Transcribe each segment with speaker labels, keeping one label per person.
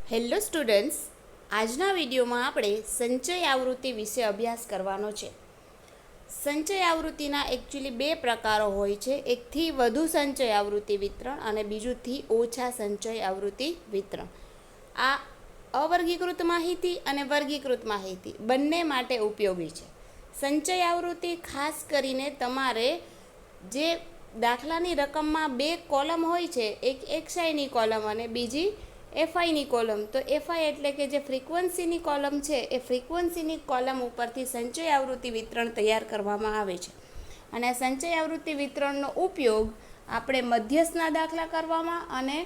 Speaker 1: Hello students, આજના વિડીયોમાં આપણે સંચય આવૃત્તિ વિશે અભ્યાસ કરવાનો છે. સંચય આવૃત્તિના એકચ્યુઅલી બે પ્રકારો હોય છે. એકથી વધુ સંચય આવૃત્તિ વિતરણ અને બીજુંથી ઓછા સંચય આવૃત્તિ વિતરણ. આ અવર્ગીકૃત માહિતી અને વર્ગીકૃત માહિતી બંને માટે ઉપયોગી છે. સંચય આવૃત્તિ ખાસ કરીને તમારે જે દાખલાની રકમમાં બે કોલમ હોય છે, એક એક્સઆઈની કોલમ અને બીજી એફઆઈની કોલમ. તો એફઆઈ એટલે કે જે ફ્રીક્વન્સીની કોલમ છે, એ ફ્રીક્વન્સીની કોલમ ઉપરથી સંચય આવૃત્તિ વિતરણ તૈયાર કરવામાં આવે છે. અને આ સંચય આવૃત્તિ વિતરણનો ઉપયોગ આપણે મધ્યસ્થના દાખલા કરવામાં અને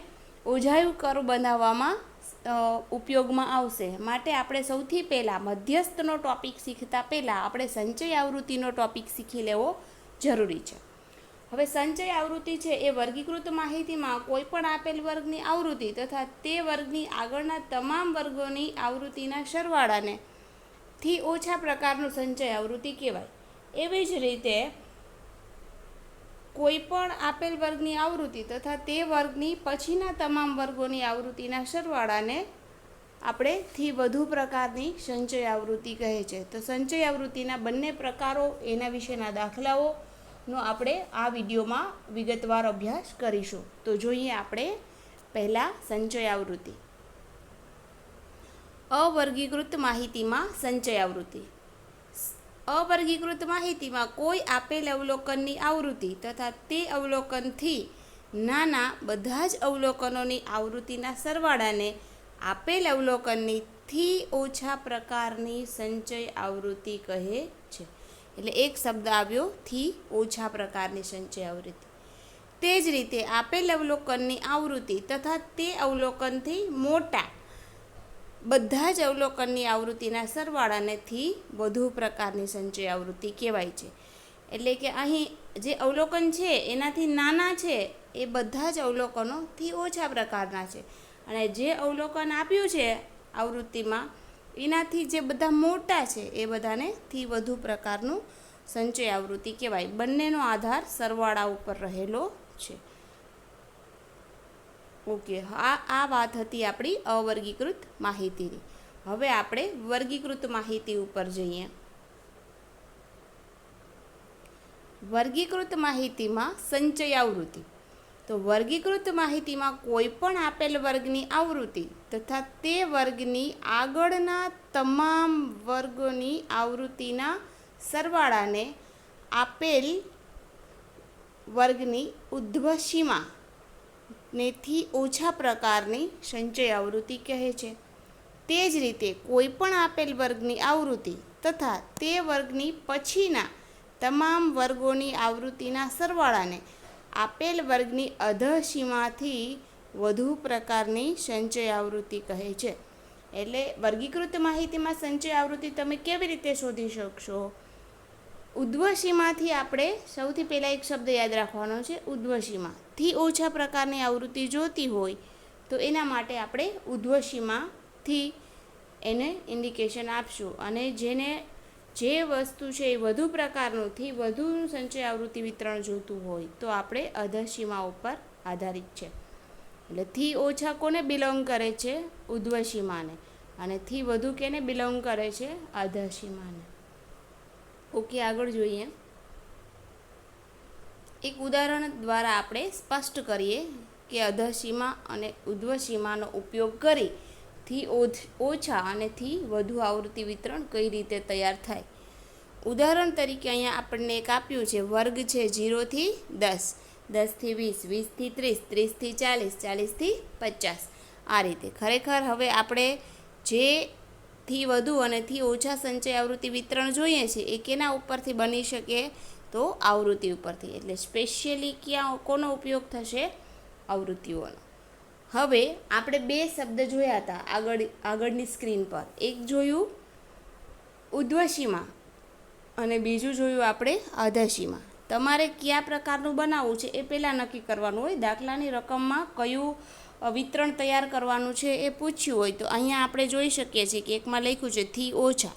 Speaker 1: ઉજાયું કર બનાવવામાં ઉપયોગમાં આવશે. માટે આપણે સૌથી પહેલાં મધ્યસ્થનો ટોપિક શીખતા પહેલાં આપણે સંચય આવૃત્તિનો ટોપિક શીખી લેવો જરૂરી છે. હવે સંચય આવૃત્તિ છે એ વર્ગીકૃત માહિતીમાં કોઈ પણ આપેલ વર્ગની આવૃત્તિ તથા તે વર્ગની આગળના તમામ વર્ગોની આવૃત્તિના સરવાળાને થી ઓછા પ્રકારનું સંચય આવૃત્તિ કહેવાય. એવી જ રીતે કોઈ પણ આપેલ વર્ગની આવૃત્તિ તથા તે વર્ગની પછીના તમામ વર્ગોની આવૃત્તિના સરવાળાને આપણે થી વધુ પ્રકારની સંચય આવૃત્તિ કહે છે. તો સંચય આવૃત્તિના બંને પ્રકારો, એના વિશેના દાખલાઓ નો આપણે આ વિડીયોમાં વિગતવાર અભ્યાસ કરીશું. તો જોઈએ આપણે પહેલાં સંચય આવૃત્તિ. અવર્ગીકૃત માહિતીમાં સંચય આવૃત્તિ. અવર્ગીકૃત માહિતીમાં કોઈ આપેલ અવલોકનની આવૃત્તિ તથા તે અવલોકનથી નાના બધા જ અવલોકનોની આવૃત્તિના સરવાળાને આપેલ અવલોકનની થી ઓછા પ્રકારની સંચય આવૃત્તિ કહે છે. એટલે એક શબ્દ આવ્યો, થી ઓછા પ્રકારની સંચય આવૃત્તિ. તે જ રીતે આપેલ અવલોકનની આવૃત્તિ તથા તે અવલોકનથી મોટા બધા જ અવલોકનની આવૃત્તિના સરવાળાને થી વધુ પ્રકારની સંચય આવૃત્તિ કહેવાય છે. એટલે કે અહીં જે અવલોકન છે એનાથી નાના છે એ બધા જ અવલોકનોથી ઓછા પ્રકારના છે, અને જે અવલોકન આપ્યું છે આવૃત્તિમાં એનાથી જે બધા મોટા છે એ બધાને થી વધુ પ્રકારનું સંચય આવૃત્તિ કહેવાય. બંનેનો આધાર સરવાળા ઉપર રહેલો છે. ઓકે, આ વાત હતી આપણી અવર્ગીકૃત માહિતીની. હવે આપણે વર્ગીકૃત માહિતી ઉપર જઈએ. વર્ગીકૃત માહિતીમાં સંચય આવૃત્તિ. તો વર્ગીકૃત માહિતીમાં કોઈ પણ આપેલ વર્ગની આવૃત્તિ તથા તે વર્ગની આગળના તમામ વર્ગોની આવૃત્તિના સરવાળાને આપેલ વર્ગની ઉધ્વસીમા નેથી ઓછા પ્રકારની સંચય આવૃત્તિ કહે છે. તે જ રીતે કોઈ પણ આપેલ વર્ગની આવૃત્તિ તથા તે વર્ગની પછીના તમામ વર્ગોની આવૃત્તિના સરવાળાને આપેલ વર્ગની અધસીમાથી વધુ પ્રકારની સંચય આવૃત્તિ કહે છે. એટલે વર્ગીકૃત માહિતીમાં સંચય આવૃત્તિ તમે કેવી રીતે શોધી શકશો? ઉધ્વસીમાથી આપણે સૌથી પહેલાં એક શબ્દ યાદ રાખવાનો છે, ઉધ્વસીમા. થી ઓછા પ્રકારની આવૃત્તિ જોતી હોય તો એના માટે આપણે ઉધ્વસીમાથી એને ઇન્ડિકેશન આપશું, અને જેને જે વસ્તુ છે એ વધુ પ્રકારનુંથી વધુ સંચય આવૃત્તિ વિતરણ જોતું હોય તો આપણે અધસીમા ઉપર આધારિત છે. એટલે થી ઓછા કોને બિલોંગ કરે છે? ઉધ્વસીમાને. અને થી વધુ કેને બિલોંગ કરે છે? અધસીમાને. ઓકે, આગળ જોઈએ. એક ઉદાહરણ દ્વારા આપણે સ્પષ્ટ કરીએ કે અધસીમા અને ઉધ્વસીમાનો ઉપયોગ કરી થી ઓછા અને થી વધુ આવૃત્તિ વિતરણ કઈ રીતે તૈયાર થાય. ઉદાહરણ તરીકે અહીંયા આપણને એક આપ્યું છે, વર્ગ છે 0 થી 10, 10 થી 20, 20 થી 30, 30 થી 40, 40 થી 50. આ રીતે ખરેખર હવે આપણે જે થી વધુ અને થી ઓછા સંચય આવૃત્તિ વિતરણ જોઈએ છે એ કેના ઉપરથી બની શકે? તો આવૃત્તિ ઉપરથી. એટલે સ્પેશિયલી ક્યાં કોનો ઉપયોગ થશે? આવૃત્તિઓનો. હવે આપણે બે શબ્દ જોયા હતા આગળની સ્ક્રીન પર. એક જોયું ઉધ્વસીમા અને બીજું જોયું આપણે અધસીમા. તમારે કયા પ્રકારનું બનાવવું છે એ પહેલાં નક્કી કરવાનું હોય. દાખલાની રકમમાં કયું વિતરણ તૈયાર કરવાનું છે એ પૂછ્યું હોય તો અહીંયા આપણે જોઈ શકીએ છીએ કે એકમાં લખ્યું છે થી ઓછા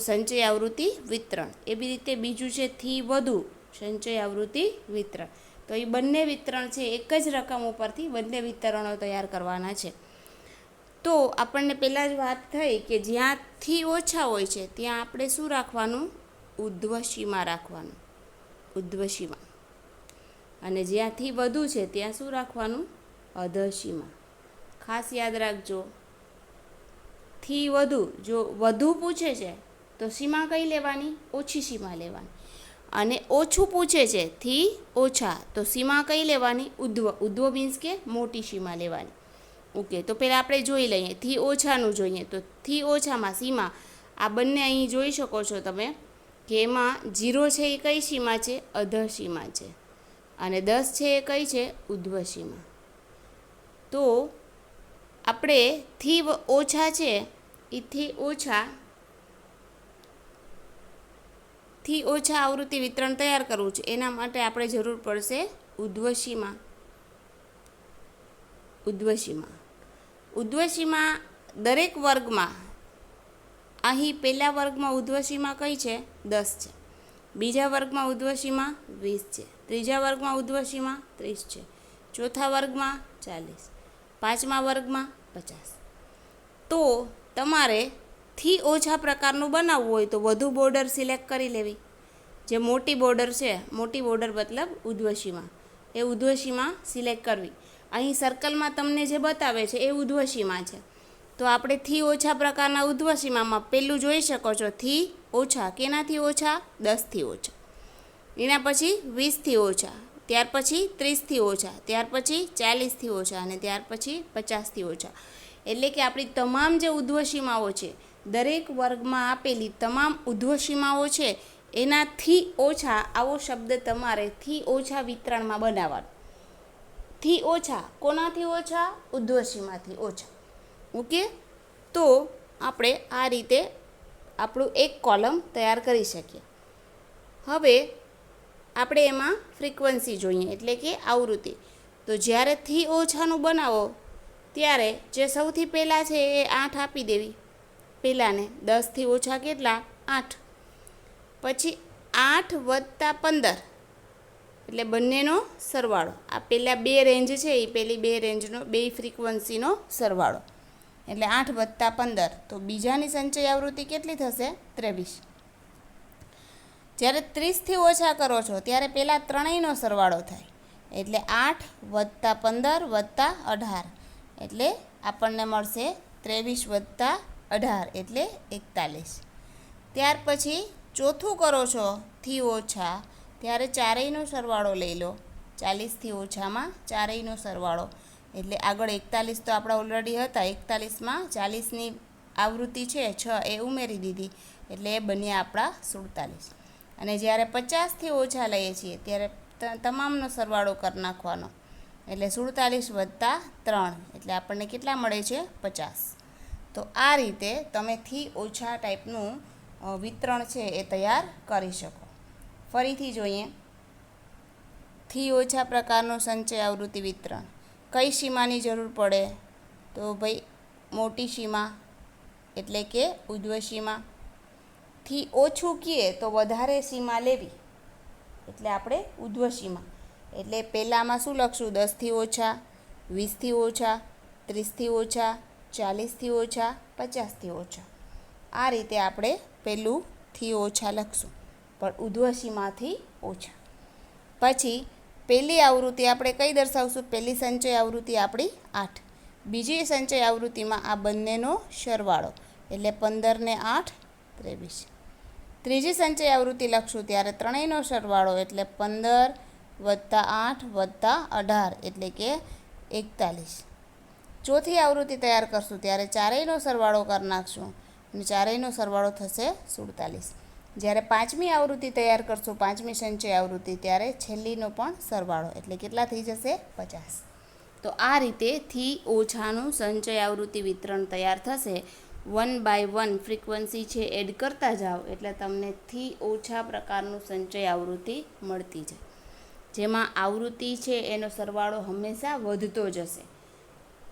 Speaker 1: સંચય આવૃત્તિ વિતરણ. એવી રીતે બીજું છે થી વધુ સંચય આવૃત્તિ વિતરણ. તો એ બંને વિતરણ છે એક જ રકમ ઉપરથી બંને વિતરણો તૈયાર કરવાના છે. તો આપણને પહેલાં જ વાત થઈ કે જ્યાંથી ઓછા હોય છે ત્યાં આપણે શું રાખવાનું? ઉર્ધ્વસીમા રાખવાનું, ઉર્ધ્વસીમા. અને જ્યાંથી વધુ છે ત્યાં શું રાખવાનું? અધસીમા. ખાસ યાદ રાખજો, થી વધુ, જો વધુ પૂછે છે તો સીમા કઈ લેવાની? ઓછી સીમા લેવાની. અને ઓછું પૂછે છે થી ઓછા, તો સીમા કઈ લેવાની? ઉર્ધ્વ. ઉર્ધ્વ મીન્સ કે મોટી સીમા લેવાની. ઓકે, તો પહેલાં આપણે જોઈ લઈએ, થી ઓછાનું જોઈએ. તો થી ઓછામાં સીમા આ બંને અહીં જોઈ શકો છો તમે કે એમાં 0 છે એ કઈ સીમા છે? અધર સીમા છે. અને 10 છે એ કઈ છે? ઉર્ધ્વ સીમા. તો આપણે થી ઓછા છે એથી ઓછા આવૃત્તિ વિતરણ તૈયાર કરવું છે. એના માટે આપણે જરૂર પડશે ઉર્ધ્વસીમા. ઉર્ધ્વસીમા. ઉર્ધ્વસીમા દરેક વર્ગમાં, અહીં પહેલા વર્ગમાં ઉર્ધ્વસીમા કઈ છે? 10 છે. બીજા વર્ગમાં ઉર્ધ્વસીમા 20 છે. ત્રીજા વર્ગમાં ઉર્ધ્વસીમા 30 છે. ચોથા વર્ગમાં 40. પાંચમા વર્ગમાં 50. તો તમારે થી ઓછા પ્રકારનું બનાવવું હોય તો વધુ બોર્ડર સિલેક્ટ કરી લેવી. જે મોટી બોર્ડર છે, મોટી બોર્ડર મતલબ ઉર્ધ્વસીમા, એ ઉર્ધ્વસીમા સિલેક્ટ કરવી. અહીં સર્કલમાં તમને જે બતાવે છે એ ઉર્ધ્વસીમા છે. તો આપણે થી ઓછા પ્રકારના ઉર્ધ્વસીમામાં પહેલું જોઈ શકો છો, થી ઓછા. કેનાથી ઓછા? 10થી ઓછા. એના પછી 20થી ઓછા, ત્યાર પછી 30થી ઓછા, ત્યાર પછી 40થી ઓછા, અને ત્યાર પછી 50થી ઓછા. એટલે કે આપણી તમામ જે ઉર્ધ્વસીમાઓ છે, દરેક વર્ગમાં આપેલી તમામ ઉર્ધ્વસીમાઓ છે એનાથી ઓછા, આવો શબ્દ તમારે થી ઓછા વિતરણમાં બનાવવાનો. થી ઓછા, કોનાથી ઓછા? ઉર્ધ્વસીમાથી ઓછા. ઓકે, તો આપણે આ રીતે આપણું એક કોલમ તૈયાર કરી શકીએ. હવે આપણે એમાં ફ્રીક્વન્સી જોઈએ, એટલે કે આવૃત્તિ. તો જ્યારે થી ઓછાનું બનાવો ત્યારે જે સૌથી પહેલાં છે એ 8 આપી દેવી પહેલાંને. 10થી ઓછા કેટલા? 8. પછી 8 + 15 એટલે બંનેનો સરવાળો. આ પહેલાં બે રેન્જ છે એ પહેલી બે રેન્જનો, બે ફ્રીક્વન્સીનો સરવાળો, એટલે 8 + 15. તો બીજાની સંચય આવૃત્તિ કેટલી થશે? 23. જ્યારે 30થી ઓછા કરો છો ત્યારે પહેલાં ત્રણેયનો સરવાળો થાય, એટલે 8 + 15 + 18, એટલે આપણને મળશે 23 + 18 એટલે 41. ત્યાર પછી ચોથું કરો છો થી ઓછા, ત્યારે ચારેયનો સરવાળો લઈ લો. 40થી ઓછામાં ચારેયનો સરવાળો, એટલે આગળ 41 તો આપણા ઓલરેડી હતા. 41માં 40ની આવૃત્તિ છે 6 એ ઉમેરી દીધી, એટલે એ બન્યા આપણા 47. અને જ્યારે 50થી ઓછા લઈએ છીએ ત્યારે તમામનો સરવાળો કરી નાખવાનો, એટલે 47 + 3, એટલે આપણને કેટલા મળે છે? 50. તો આ રીતે તમે થી ઓછા ટાઈપનું વિતરણ છે એ તૈયાર કરી શકો. ફરીથી જોઈએ, થી ઓછા પ્રકારનું સંચય આવૃત્તિ વિતરણ. કઈ સીમાની જરૂર પડે? તો ભાઈ મોટી સીમા, એટલે કે ઉર્ધ્વસીમા. થી ઓછું કીએ તો વધારે સીમા લેવી, એટલે આપણે ઉર્ધ્વસીમા. એટલે પહેલાંમાં શું લખશું? 10થી ઓછા, 20થી ઓછા, 30થી ઓછા, 40થી ઓછા, 50થી ઓછા. આ રીતે આપણે પહેલું થી ઓછા લખશું, પણ ઉર્ધ્વસીમાથી ઓછા. પછી પહેલી આવૃત્તિ આપણે કઈ દર્શાવશું? પહેલી સંચય આવૃત્તિ આપણી 8. બીજી સંચય આવૃત્તિમાં આ બંનેનો સરવાળો, એટલે 15 ને 8 23. ત્રીજી સંચય આવૃત્તિ લખશું ત્યારે ત્રણેયનો સરવાળો, એટલે 15 + 8 + 18, એટલે કે 41. ચોથી આવૃત્તિ તૈયાર કરશું ત્યારે ચારેયનો સરવાળો કરી નાખશું, અને ચારેયનો સરવાળો થશે 47. જ્યારે પાંચમી આવૃત્તિ તૈયાર કરશું, પાંચમી સંચય આવૃત્તિ, ત્યારે છેલ્લીનો પણ સરવાળો, એટલે કેટલા થઈ જશે? 50. તો આ રીતે થી ઓછાનું સંચય આવૃત્તિ વિતરણ તૈયાર થશે. 1 by 1 ફ્રીક્વન્સી છે એડ કરતા જાઓ એટલે તમને થી ઓછા પ્રકારનું સંચય આવૃત્તિ મળતી જાય, જેમાં આવૃત્તિ છે એનો સરવાળો હંમેશા વધતો જશે.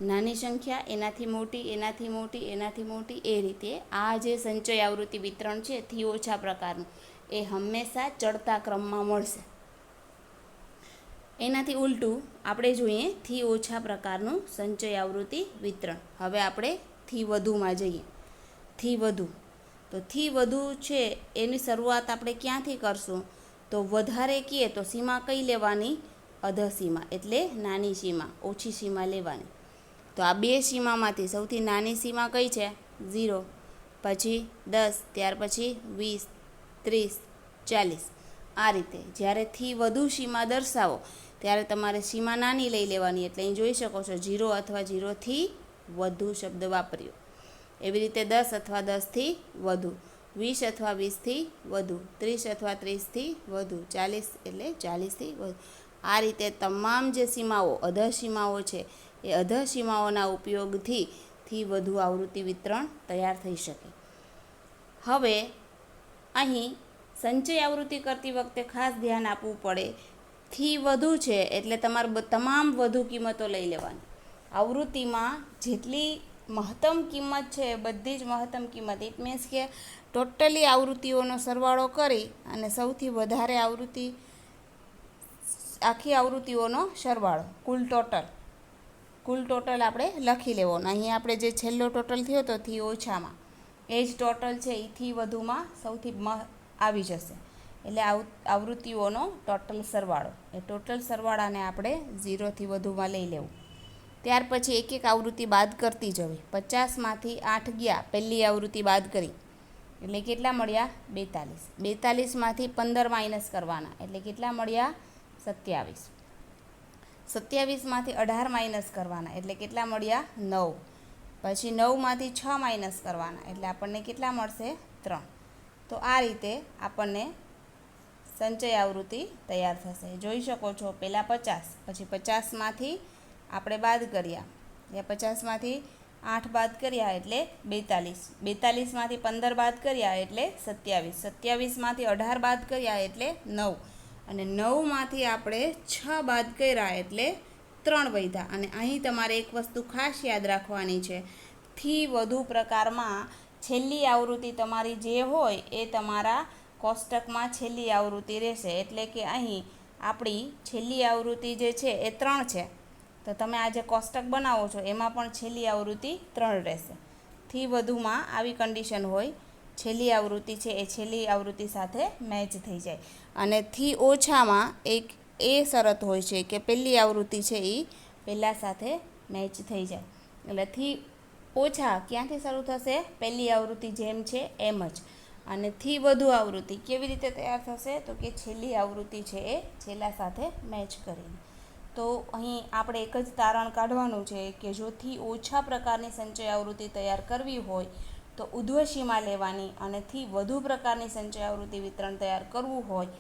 Speaker 1: નાની સંખ્યા એનાથી મોટી, એનાથી મોટી, એનાથી મોટી, એ રીતે આ જે સંચય આવૃત્તિ વિતરણ છે થી ઓછા પ્રકારનું, એ હંમેશા ચડતા ક્રમમાં મળશે. એનાથી ઉલટું આપણે જોઈએ થી ઓછા પ્રકારનું સંચય આવૃત્તિ વિતરણ. હવે આપણે થી વધુમાં જઈએ. થી વધુ, તો થી વધુ છે એની શરૂઆત આપણે ક્યાંથી કરશું? તો વધારે કહીએ તો સીમા કઈ લેવાની? અધઃ સીમા, એટલે નાની સીમા, ઓછી સીમા લેવાની. તો આ બે સીમામાંથી સૌથી નાની સીમા કઈ છે? 0, પછી 10, ત્યાર પછી 20, 30, 40. આ રીતે જ્યારે થી વધુ સીમા દર્શાવો ત્યારે તમારે સીમા નાની લઈ લેવાની. એટલે અહીં જોઈ શકો છો 0 અથવા 0થી વધુ શબ્દ વાપર્યો. એવી રીતે 10 અથવા 10થી વધુ, 20 અથવા 20થી વધુ, 30 અથવા 30થી વધુ, 40 એટલે 40થી વધુ. આ રીતે તમામ જે સીમાઓ અધઃ સીમાઓ છે એ અધઃ સીમાઓના ઉપયોગથી થી વધુ આવૃત્તિ વિતરણ તૈયાર થઈ શકે. હવે અહીં સંચય આવૃત્તિ કરતી વખતે ખાસ ધ્યાન આપવું પડે. થી વધુ છે એટલે તમારે તમામ વધુ કિંમતો લઈ લેવાની. આવૃત્તિમાં જેટલી મહત્તમ કિંમત છે બધી જ મહત્તમ કિંમત, ઇટ મીન્સ કે ટોટલી આવૃત્તિઓનો સરવાળો કરી અને સૌથી વધારે આવૃત્તિ, આખી આવૃત્તિઓનો સરવાળો, કુલ ટોટલ આપણે લખી લેવાનો. અહીં આપણે જે છેલ્લો ટોટલ થયો હતો થી ઓછામાં, એ જ ટોટલ છે એ થી વધુમાં સૌથી આવી જશે. એટલે આવૃત્તિઓનો ટોટલ સરવાળો, એ ટોટલ સરવાળાને આપણે 0થી વધુમાં લઈ લેવું. ત્યાર પછી એક એક આવૃત્તિ બાદ કરતી જવી. 50માંથી 8 ગયા, પહેલી આવૃત્તિ બાદ કરી એટલે કેટલા મળ્યા? 42. 42માંથી 15 માઇનસ કરવાના એટલે કેટલા મળ્યા? 27. 27માંથી 18 માઇનસ કરવાના એટલે કેટલા મળ્યા? 9. પછી 9માંથી 6 માઇનસ કરવાના એટલે આપણને કેટલા મળશે? 3. તો આ રીતે આપણને સંચય આવૃત્તિ તૈયાર થશે. જોઈ શકો છો, પહેલાં 50, પછી 50માંથી આપણે બાદ કર્યા, 50માંથી 8 બાદ કર્યા એટલે 42, 42માંથી 15 બાદ કર્યા એટલે 27, 27માંથી 18 બાદ કર્યા એટલે 9, અને 9માંથી આપણે 6 બાદ કર્યા એટલે 3 વધ્યા. અને અહીં તમારે એક વસ્તુ ખાસ યાદ રાખવાની છે, થી વધુ પ્રકારમાં છેલ્લી આવૃત્તિ તમારી જે હોય એ તમારા કોષ્ટકમાં છેલ્લી આવૃત્તિ રહેશે. એટલે કે અહીં આપણી છેલ્લી આવૃત્તિ જે છે એ 3 છે, તો તમે આ જે કોષ્ટક બનાવો છો એમાં પણ છેલ્લી આવૃત્તિ 3 રહેશે. થી વધુમાં આવી કન્ડિશન હોય, છેલ્લી આવૃત્તિ છે એ છેલ્લી આવૃત્તિ સાથે મેચ થઈ જાય. અને થી ઓછામાં એક એ શરત હોય છે કે પહેલી આવૃત્તિ છે એ પહેલાં સાથે મેચ થઈ જાય. એટલે થી ઓછા ક્યાંથી શરૂ થશે? પહેલી આવૃત્તિ જેમ છે એમ જ. અને થી વધુ આવૃત્તિ કેવી રીતે તૈયાર થશે? તો કે છેલ્લી આવૃત્તિ છે એ છેલ્લા સાથે મેચ કરીને. તો અહીં આપણે એક જ તારણ કાઢવાનું છે કે જો થી ઓછા પ્રકારની સંચય આવૃત્તિ તૈયાર કરવી હોય તો ઉધ્વ સીમા લેવાની, અને થી વધુ પ્રકારની સંચય આવૃત્તિ વિતરણ તૈયાર કરવું હોય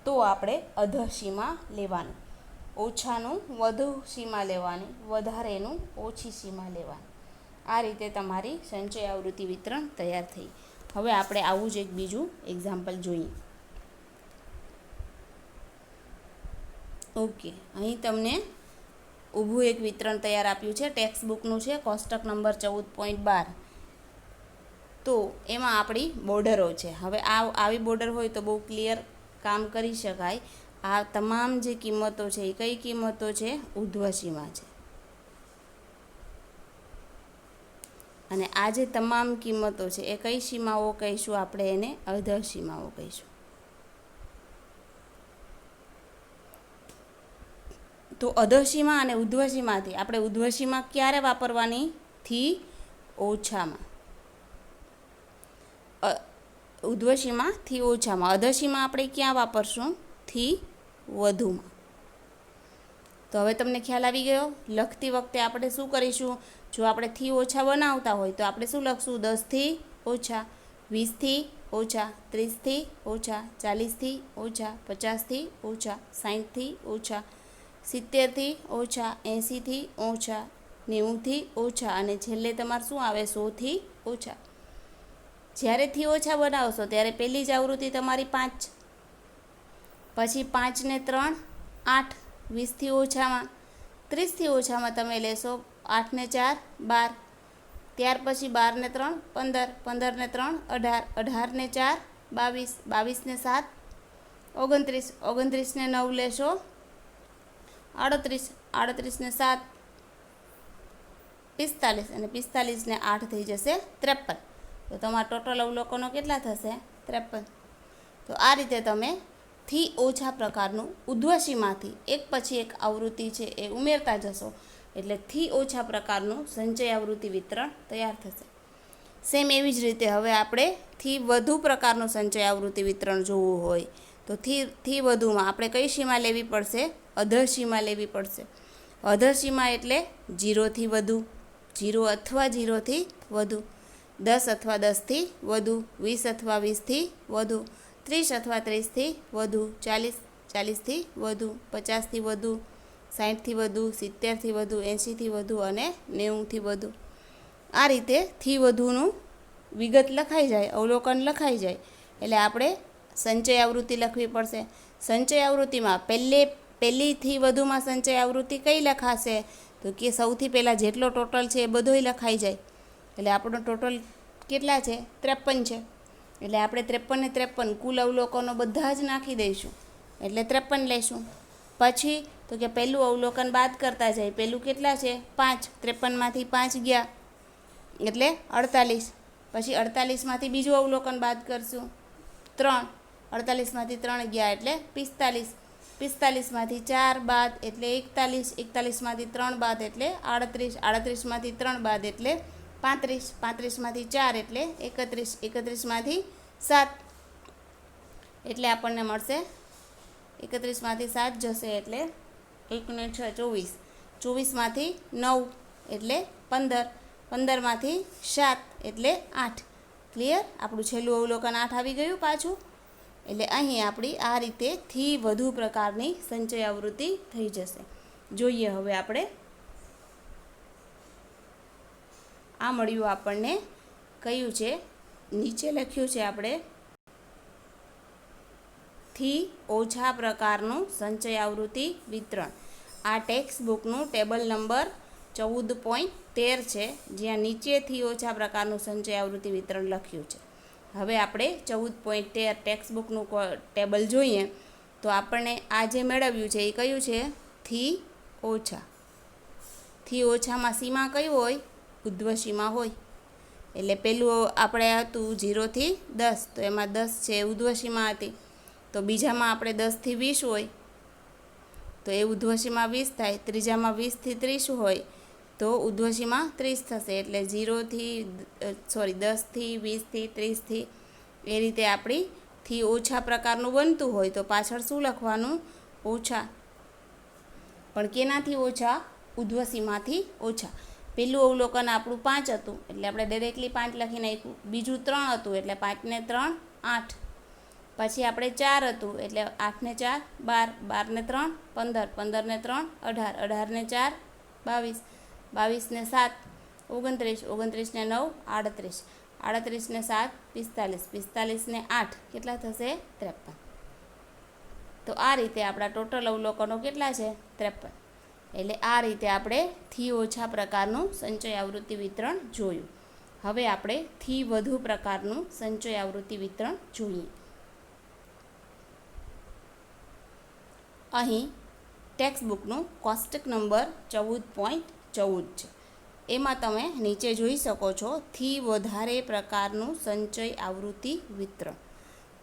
Speaker 1: તો આપણે અધઃ સીમા લેવાની. ઓછાનું વધુ સીમા લેવાની, વધારેનું ઓછી સીમા લેવાની. આ રીતે તમારી સંચય આવૃત્તિ વિતરણ તૈયાર થઈ. હવે આપણે આવું જ એક બીજું એક્ઝામ્પલ જોઈએ. ઓકે, અહીં તમને ઊભું એક વિતરણ તૈયાર આપ્યું છે, ટેક્સ્ટ બુકનું છે, કોષ્ટક નંબર 14.12. તો એમાં આપણી બોર્ડરો છે. હવે આવી બોર્ડર હોય તો બહુ ક્લિયર કામ કરી શકાય. આ તમામ જે કિંમતો છે એ કઈ કિંમતો છે? ઉધ્વ સીમા છે. અને આ જે તમામ કિંમતો છે એ કઈ સીમાઓ કહીશું? આપણે એને અધઃ સીમાઓ કહીશું. તો અધઃ સીમા અને ઉધ્વ સીમાથી આપણે ઉધ્વ સીમા ક્યારે વાપરવાની? થી ઓછામાં. ઉધ્વ સીમા થી ઓછામાં. અધઃ સીમા આપણે ક્યાં વાપરશું? થી વધુમાં. તો હવે તમને ખ્યાલ આવી ગયો. લખતી વખતે આપણે શું કરીશું? જો આપણે થી ઓછા બનાવતા હોય તો આપણે શું લખશું? 10થી ઓછા, 20થી ઓછા, 30થી ઓછા, 40થી ઓછા, 50થી ઓછા, 60થી ઓછા, 70થી ઓછા, 80થી ઓછા, 90થી ઓછા, અને છેલ્લે તમારે શું આવે? 100થી ઓછા. જ્યારે થી ઓછા બનાવશો ત્યારે પહેલી જ આવૃત્તિ તમારી 5, પછી 5 ને 3 8, 20થી ઓછામાં, 30થી ઓછામાં તમે લેશો 8 ને 4 12, ત્યાર પછી 12 ને 3 15, 15 ને 3 18, 18 ને 4 22, 22 ને 7 29, 29 ને 9 લેશો 38, 38 ને 7 45 અને 45 ને 8 થઈ જશે 53. તો તમારા ટોટલ અવલોકનો કેટલા થશે? 53. તો આ રીતે તમે થી ઓછા પ્રકારનું ઉદ્વસીમાંથી એક પછી એક આવૃત્તિ છે એ ઉમેરતા જશો એટલે થી ઓછા પ્રકારનું સંચય આવૃત્તિ વિતરણ તૈયાર થશે. સેમ એવી જ રીતે હવે આપણે થી વધુ પ્રકારનું સંચય આવૃત્તિ વિતરણ જોવું હોય તો થી વધુમાં આપણે કઈ સીમા લેવી પડશે? અધર સીમા લેવી પડશે. અધર સીમા એટલે 0થી વધુ, 0 અથવા 0થી વધુ, 10 અથવા 10થી વધુ, 20 અથવા 20થી વધુ, 30 અથવા 30થી વધુ, 40થી વધુ, 50થી વધુ, 60થી વધુ, 70થી વધુ, 80થી વધુ અને 90થી વધુ. આ રીતે થી વધુનું વિગત લખાઈ જાય, અવલોકન લખાઈ જાય એટલે આપણે સંચય આવૃત્તિ લખવી પડશે. સંચય આવૃત્તિમાં પહેલીથી વધુમાં સંચય આવૃત્તિ કઈ લખાશે? તો કે સૌથી પહેલાં જેટલો ટોટલ છે એ બધોય લખાઈ જાય. એટલે આપણો ટોટલ કેટલા છે? 53 છે. એટલે આપણે 53 ને 53 કુલ અવલોકનો બધા જ નાખી દઈશું એટલે 53 લઈશું. પછી તો કે પહેલું અવલોકન બાદ કરતા જાય. પહેલું કેટલા છે? 5. 53માંથી 5 ગયા એટલે 48. પછી 48માંથી બીજું અવલોકન બાદ કરશું 3. 48માંથી 3 ગયા એટલે 45. 45માંથી 4 બાદ એટલે 41. 41માંથી 3 બાદ એટલે 38. 38માંથી 3 બાદ એટલે 35. 35માંથી 4 એટલે 31. 31માંથી 7 એટલે આપણને મળશે 31માંથી 7 જશે એટલે 1 ને 6 24. 24માંથી 9 એટલે 15. 15માંથી 7 એટલે 8. ક્લિયર? આપણું છેલ્લું અવલોકન 8 આવી ગયું પાછું. એટલે અહીં આપણી આ રીતે થી વધુ પ્રકારની સંચય આવૃત્તિ થઈ જશે. જોઈએ હવે આપણે આ મળ્યું આપણને કયું છે? નીચે લખ્યું છે આપણે થી ઓછા પ્રકારનું સંચય આવૃત્તિ વિતરણ. આ ટેક્સ્ટ બુકનું ટેબલ નંબર 14.13 છે જ્યાં નીચેથી ઓછા પ્રકારનું સંચય આવૃત્તિ વિતરણ લખ્યું છે. હવે આપણે 14.13 ટેક્સ્ટ બુકનું ટેબલ જોઈએ તો આપણને આ જે મેળવ્યું છે એ કયું છે? થી ઓછા. થી ઓછામાં સીમા કઈ હોય? ઉધ્વ સીમા હોય. એટલે પેલું આપણે હતું 0થી 10 તો એમાં 10 છે ઉધ્વ સીમા હતી. તો બીજામાં આપણે 10થી 20 હોય તો એ ઉધ્વ સીમા 20 થાય. ત્રીજામાં 20થી 30 હોય તો ઉધ્વ સીમા 30 થશે. એટલે 10થી 20થી 30થી એ રીતે આપણી થી ઓછા પ્રકારનું બનતું હોય તો પાછળ શું લખવાનું? ઓછા. પણ કેનાથી ઓછા? ઉધ્વ સીમાથી ઓછા. પહેલું અવલોકન આપણું 5 હતું એટલે આપણે ડાયરેક્ટલી 5 લખી નાખ્યું. બીજું 3 હતું એટલે 5 ને 3 8. પછી આપણે 4 હતું એટલે 8 ને 4 12, 12 ને 3 15, 15 ને 3 18, 18 ને 4 22, 22 ને 7 29, 29 ને 9 38, 38 ને 7 45, 45 ને 8 કેટલા થશે? 53. તો આ રીતે આપણા ટોટલ અવલોકનો કેટલા છે? 53. એટલે આ રીતે આપણે થી ઓછા પ્રકારનું સંચય આવૃત્તિ વિતરણ જોયું. હવે આપણે થી વધુ પ્રકારનું સંચય આવૃત્તિ વિતરણ જોઈએ. અહીં ટેક્સ્ટ બુકનું કોષ્ટક નંબર 14.14 છે. એમાં તમે નીચે જોઈ શકો છો થી વધારે પ્રકારનું સંચય આવૃત્તિ વિતરણ.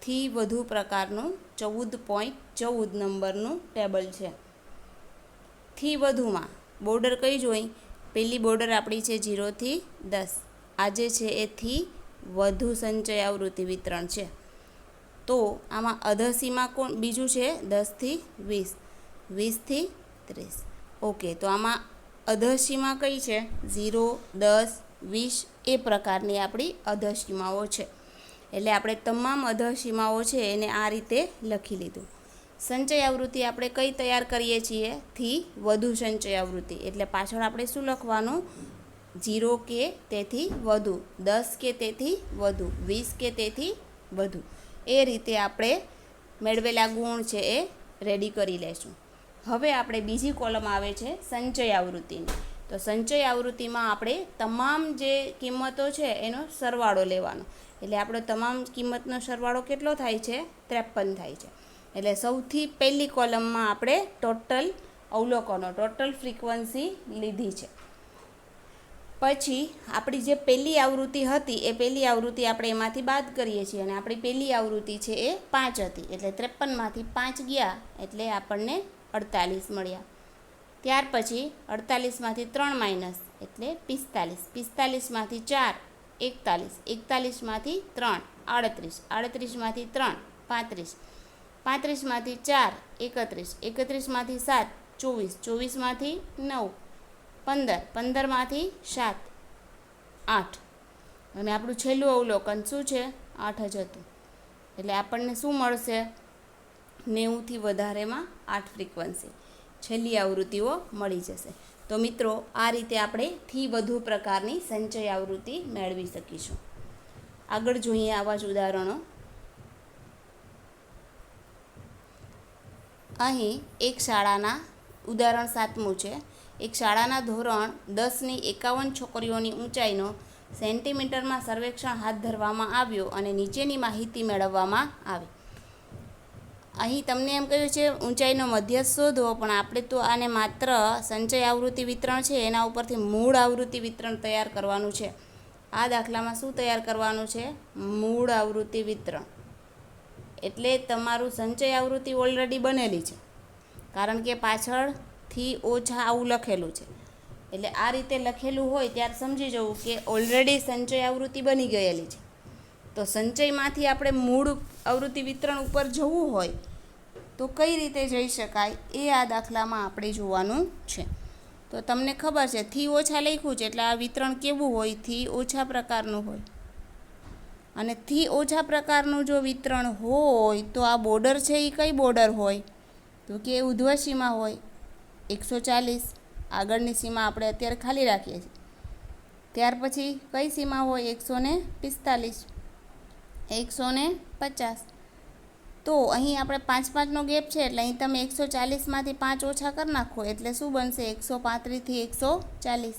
Speaker 1: થી વધુ પ્રકારનું 14.14 નંબરનું ટેબલ છે. થી વધુમાં બોર્ડર કઈ જોઈ? પહેલી બોર્ડર આપણી છે 0થી 10. આજે છે એ થી વધુ સંચય આવૃત્તિ વિતરણ છે. તો આમાં અધસીમા કોણ બીજું છે? 10થી 20, 20થી 30. ઓકે, તો આમાં અધસીમા કઈ છે? 0, 10, 20 એ પ્રકારની આપણી અધસીમાઓ છે. એટલે આપણે તમામ અધસીમાઓ છે એને આ રીતે લખી લીધું. સંચય આવૃત્તિ આપણે કઈ તૈયાર કરીએ છીએ? થી વધુ સંચય આવૃત્તિ. એટલે પાછળ આપણે શું લખવાનું? 0 કે તેથી વધુ, 10 કે તેથી વધુ, 20 કે તેથી વધુ. એ રીતે આપણે મેળવેલા ગુણ છે એ રેડી કરી લેશું. હવે આપણે બીજી કોલમ આવે છે સંચય આવૃત્તિની. તો સંચય આવૃત્તિમાં આપણે તમામ જે કિંમતો છે એનો સરવાળો લેવાનો. એટલે આપણો તમામ કિંમતનો સરવાળો કેટલો થાય છે? 53 થાય છે. એટલે સૌથી પહેલી કોલમમાં આપણે ટોટલ અવલોકનો, ટોટલ ફ્રીક્વન્સી લીધી છે. પછી આપણી જે પહેલી આવૃત્તિ હતી એ પહેલી આવૃત્તિ આપણે એમાંથી બાદ કરીએ છીએ અને આપણી પહેલી આવૃત્તિ છે એ 5 હતી, એટલે 53માંથી 5 ગયા એટલે આપણને 48 મળ્યા. ત્યાર પછી 48માંથી 3 માઇનસ એટલે 45, 45માંથી 4 41, 41માંથી 3 38, 38માંથી 3 35, 35માંથી 4 31, 31માંથી 7 24, 24માંથી 9 15, 15માંથી 7 8 અને આપણું છેલ્લું અવલોકન શું છે? 8 જ હતું. એટલે આપણને શું મળશે? 90થી વધારેમાં 8 ફ્રીક્વન્સી છેલ્લી આવૃત્તિઓ મળી જશે. તો મિત્રો, આ રીતે આપણે થી વધુ પ્રકારની સંચય આવૃત્તિ મેળવી શકીશું. આગળ જોઈએ આવા જ ઉદાહરણો. અહીં એક શાળાના ઉદાહરણ 7મું છે. એક શાળાના ધોરણ 10ની 51 છોકરીઓની ઊંચાઈનો સેન્ટીમીટરમાં સર્વેક્ષણ હાથ ધરવામાં આવ્યો અને નીચેની માહિતી મેળવવામાં આવી. અહીં તમને એમ કહ્યું છે ઊંચાઈનો મધ્યસ્થ શોધો, પણ આપણે તો આને માત્ર સંચય આવૃત્તિ વિતરણ છે એના ઉપરથી મૂળ આવૃત્તિ વિતરણ તૈયાર કરવાનું છે. આ દાખલામાં શું તૈયાર કરવાનું છે? મૂળ આવૃત્તિ વિતરણ. એટલે તમારું સંચય આવૃત્તિ ઓલરેડી બનેલી છે, કારણ કે પાછળથી ઓછા આવું લખેલું છે. એટલે આ રીતે લખેલું હોય ત્યારે સમજી જવું કે ઓલરેડી સંચય આવૃત્તિ બની ગયેલી છે. તો સંચયમાંથી આપણે મૂળ આવૃત્તિ વિતરણ ઉપર જવું હોય તો કઈ રીતે જઈ શકાય એ આ દાખલામાં આપણે જોવાનું છે. તો તમને ખબર છે થી ઓછા લખ્યું છે એટલે આ વિતરણ કેવું હોય? થી ઓછા પ્રકારનું હોય. અને થી ઓછા પ્રકારનું જો વિતરણ હોય તો આ બોર્ડર છે એ કઈ બોર્ડર હોય? તો કે ઉર્ધ્વ સીમા હોય 140. આગળની સીમા આપણે અત્યારે ખાલી રાખીએ છીએ. ત્યાર પછી કઈ સીમા હોય? 145, 150. તો અહીં આપણે 5-5નો ગેપ છે એટલે અહીં તમે 140માંથી 5 ઓછા કરી નાખો એટલે શું બનશે? 135થી 140.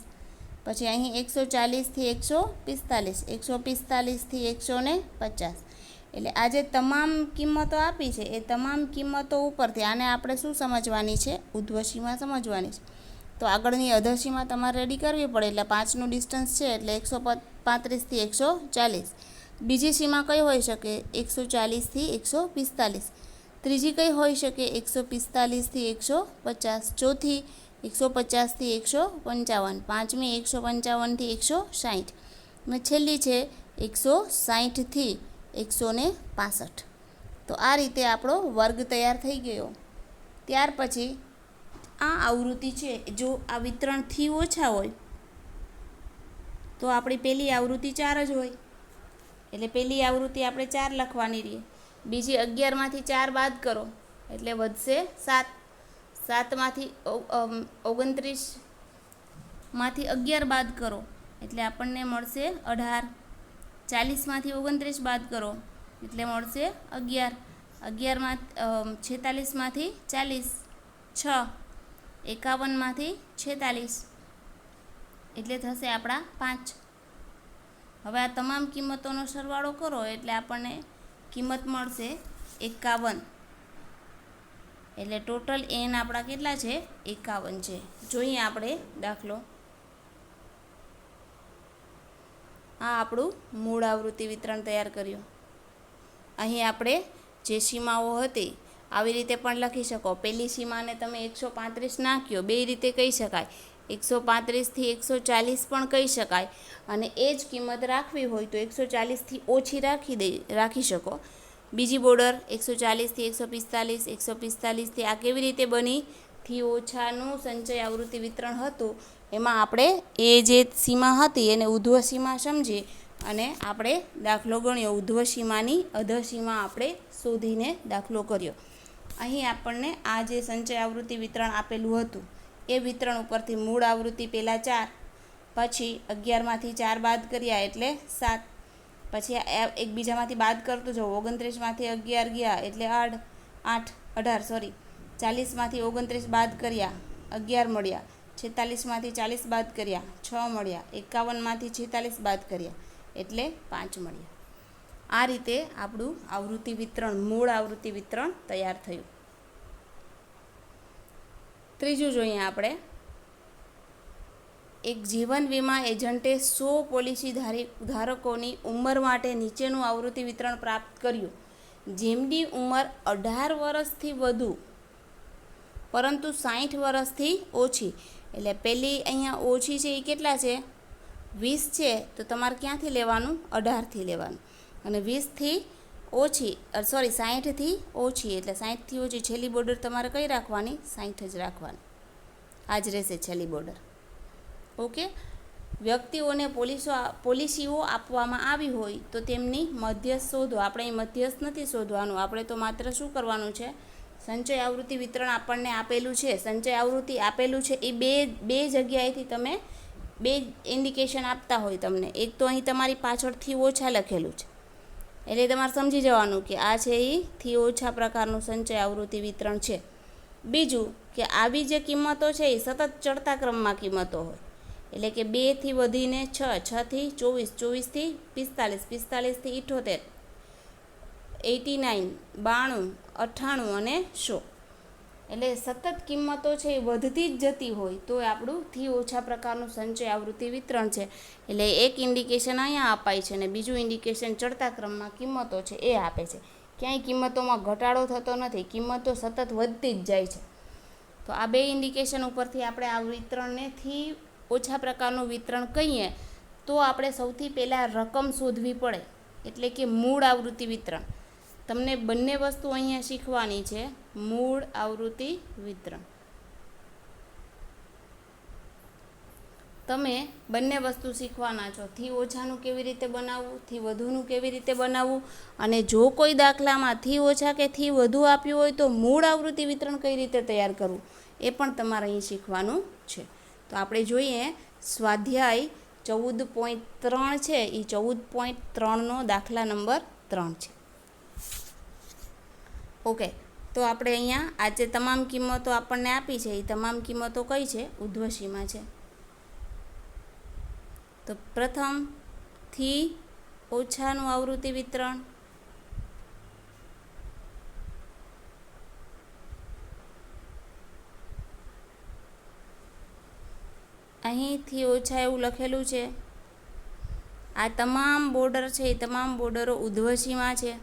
Speaker 1: પછી અહીં 140થી 145, 145થી 150. એટલે આ જે તમામ કિંમતો આપી છે એ તમામ કિંમતો ઉપરથી આને આપણે શું સમજવાની છે? ઉર્ધ્વસીમા સમજવાની છે. તો આગળની અધસીમા તમારે રેડી કરવી પડે. એટલે 5નું ડિસ્ટન્સ છે એટલે 135થી 140. બીજી સીમા કઈ હોઈ શકે? 140થી 145. ત્રીજી કઈ હોઈ શકે? 145થી 150. ચોથી 150થી 155. પાંચમી 155થી 160. અને છેલ્લી છે 160થી 165. તો આ રીતે આપણો વર્ગ તૈયાર થઈ ગયો. ત્યાર પછી આ આવૃત્તિ છે જો આ વિતરણથી ઓછા હોય તો આપણી પહેલી આવૃત્તિ 4 જ હોય. એટલે પહેલી આવૃત્તિ આપણે 4 લખવાની રહીએ. બીજી 11માંથી 4 બાદ કરો એટલે વધશે 7. 7માંથી 29માંથી 11 બાદ કરો એટલે આપણને મળશે 18. 40માંથી 29 બાદ કરો એટલે મળશે 11. 46માંથી 40 6. 51માંથી 46 એટલે થશે આપણા 5. હવે આ તમામ કિંમતોનો સરવાળો કરો એટલે આપણને કિંમત મળશે 51. એટલે ટોટલ એન આપણા કેટલા છે? 51 છે. જોઈએ આપણે દાખલો. આ આપણું મૂળ આવૃત્તિ વિતરણ તૈયાર કર્યું. અહીં આપણે જે સીમાઓ હતી આવી રીતે પણ લખી શકો. પહેલી સીમાને તમે 135 નાખ્યો, બે રીતે કહી શકાય. 135થી 140 પણ કહી શકાય. અને એ જ કિંમત રાખવી હોય તો 140થી ઓછી રાખી શકો. બીજી બોર્ડર 140થી 145, 145થી આ કેવી રીતે બની? થી ઓછાનું સંચય આવૃત્તિ વિતરણ હતું એમાં આપણે એ જે સીમા હતી એને ઉર્ધ્વ સીમા સમજી અને આપણે દાખલો ગણ્યો. ઉર્ધ્વ સીમાની અધસીમા આપણે શોધીને દાખલો કર્યો. અહીં આપણને આ જે સંચય આવૃત્તિ વિતરણ આપેલું હતું એ વિતરણ ઉપરથી મૂળ આવૃત્તિ પહેલાં 4, પછી 11માંથી 4 બાદ કર્યા એટલે 7. પછી એકબીજામાંથી બાદ કરતું જાઓ. 29માંથી 11 ગયા એટલે 18. 40માંથી 29 બાદ કર્યા 11 મળ્યા. 46માંથી 40 બાદ કર્યા 6 મળ્યા. 51માંથી 46 બાદ કર્યા એટલે 5 મળ્યા. આ રીતે આપણું આવૃત્તિ વિતરણ, મૂળ આવૃત્તિ વિતરણ તૈયાર થયું. ત્રીજું જોઈએ આપણે, એક જીવન વીમા એજન્ટે 100 પોલિસી ધારકોની ઉંમર માટે નીચેનું આવૃત્તિ વિતરણ પ્રાપ્ત કર્યું, જેમની ઉંમર 18 વર્ષથી વધુ પરંતુ 60 વર્ષથી ઓછી. એટલે પહેલી અહીંયા ઓછી છે એ કેટલા છે? 20 છે, તો તમારે ક્યાંથી લેવાનું? 18થી લેવાનું. અને 20થી ઓછી 60થી ઓછી, એટલે 60થી ઓછી છેલ્લી બોર્ડર તમારે કઈ રાખવાની? 60 જ રાખવાની. આ જ રહેશે છેલ્લી બોર્ડર. ઓકે. વ્યક્તિઓને પોલિસીઓ આપવામાં આવી હોય તો તેમની મધ્યસ્થ શોધો. આપણે અહીં મધ્યસ્થ નથી શોધવાનું, આપણે તો માત્ર શું કરવાનું છે? સંચય આવૃત્તિ વિતરણ આપણને આપેલું છે, સંચય આવૃત્તિ આપેલું છે, એ બે જગ્યાએથી તમે બે ઇન્ડિકેશન આપતા હોય તમને. એક તો અહીં તમારી પાછળથી ઓછા લખેલું છે, એટલે તમારે સમજી જવાનું કે આ છે એ થી ઓછા પ્રકારનું સંચય આવૃત્તિ વિતરણ છે. બીજું કે આવી જે કિંમતો છે એ સતત ચડતા ક્રમમાં કિંમતો હોય, એટલે કે 2થી વધીને 6, 6થી 24, 24થી 45, 45થી 78, 89, 98 અને 100. એટલે સતત કિંમતો છે એ વધતી જ જતી હોય તો એ આપણું થી ઓછા પ્રકારનું સંચય આવૃત્તિ વિતરણ છે. એટલે એક ઇન્ડિકેશન અહીંયા અપાય છે અને બીજું ઇન્ડિકેશન ચડતા ક્રમમાં કિંમતો છે એ આપે છે. ક્યાંય કિંમતોમાં ઘટાડો થતો નથી, કિંમતો સતત વધતી જ જાય છે. તો આ બે ઇન્ડિકેશન ઉપરથી આપણે આ વિતરણને થી ઓછા પ્રકારનું વિતરણ કહીએ તો આપણે સૌથી પહેલાં રકમ શોધવી પડે, એટલે કે મૂળ આવૃત્તિ વિતરણ. તમને બંને વસ્તુ અહીંયા શીખવાની છે, મૂળ આવૃત્તિ વિતરણ. તમે બંને વસ્તુ શીખવાના છો, થી ઓછાનું કેવી રીતે બનાવવું, થી વધુનું કેવી રીતે બનાવવું, અને જો કોઈ દાખલામાં થી ઓછા કે થી વધુ આપ્યું હોય તો મૂળ આવૃત્તિ વિતરણ કઈ રીતે તૈયાર કરવું એ પણ તમારે અહીં શીખવાનું છે. તો આપણે જોઈએ સ્વાધ્યાય 14.3 છે, એ 14.3નો દાખલા નંબર 3 છે. ઓકે, તો આપણે અહીંયા આજે તમામ કિંમતો આપણને આપી છે, એ તમામ કિંમતો કઈ છે? ઉધ્વસીમાં છે. તો પ્રથમ થી ઓછાનું આવૃત્તિ વિતરણ, અહીંથી ઓછા એવું લખેલું છે. આ તમામ બોર્ડર છે એ તમામ બોર્ડરો ઉધ્વસીમાં છે.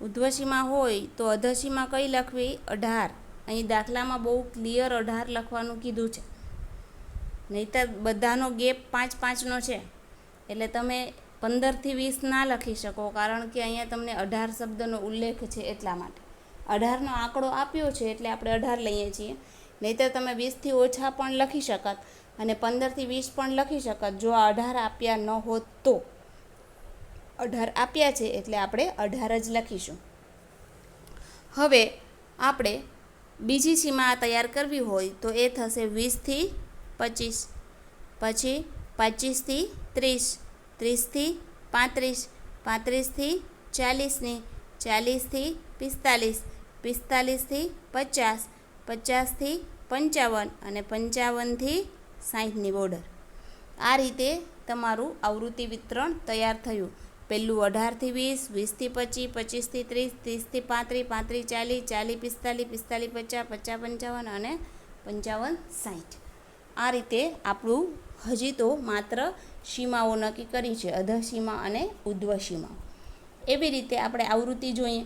Speaker 1: ઉધ્વસીમાં હોય તો અધસીમાં કઈ લખવી? 18. અહીં દાખલામાં બહુ ક્લિયર 18 લખવાનું કીધું છે, નહીંતર બધાનો ગેપ 5-5નો છે, એટલે તમે 15થી 20 ના લખી શકો, કારણ કે અહીંયા તમને 18 શબ્દનો ઉલ્લેખ છે એટલા માટે. 18નો આંકડો આપ્યો છે એટલે આપણે 18 લઈએ છીએ, નહીંતર તમે 20થી ઓછા પણ લખી શકત અને 15થી 20 પણ લખી શકત જો આ 18 આપ્યા ન હોત તો. 18 આપ્યા છે એટલે આપણે 18 જ લખીશું. હવે આપણે બીજી સીમા તૈયાર કરવી હોય તો એ થશે 20થી 25, પછી 25થી 30, 30થી 35, 35થી 40, 40થી 45, 45થી 50, 50થી 55 અને 55થી 60ની બોર્ડર. આ રીતે તમારું આવૃત્તિ વિતરણ તૈયાર થયું. પહેલું 18થી 20, 20થી 25, 25થી 30, 30થી 35, 35, 40, 40, 45, 50, 50, 55 અને 55, 60. આ રીતે આપણું હજી તો માત્ર સીમાઓ નક્કી કરી છે, અધસીમા અને ઉધ્વસીમા. એવી રીતે આપણે આવૃત્તિ જોઈએ.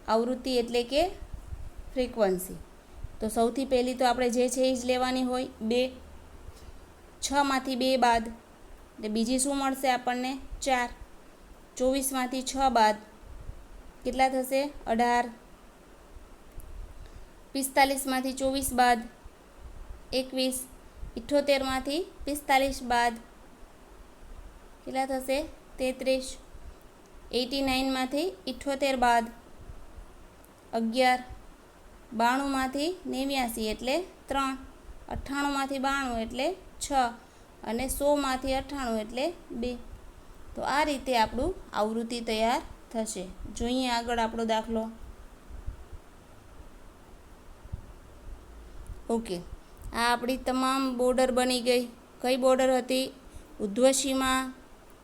Speaker 1: આવૃત્તિ એટલે કે ફ્રીક્વન્સી. તો સૌથી પહેલી તો આપણે જે છે એ જ લેવાની હોય, 2. 6માંથી 2 બાદ એટલે બીજી શું મળશે આપણને? 4. 24માંથી 6 બાદ કેટલા થશે? 18. 45માંથી 24 બાદ 21. 78માંથી 45 બાદ કેટલા થશે? 33. 89માંથી 78 બાદ 11. 92માંથી 89 એટલે 3. 98માંથી 92 એટલે 6 અને 100માંથી 98 એટલે 2. તો આ રીતે આપણું આવૃત્તિ તૈયાર થશે. જોઈએ આગળ આપણો દાખલો. ઓકે, આ આપણી તમામ બોર્ડર બની ગઈ. કઈ બોર્ડર હતી? ઉધ્વસીમા.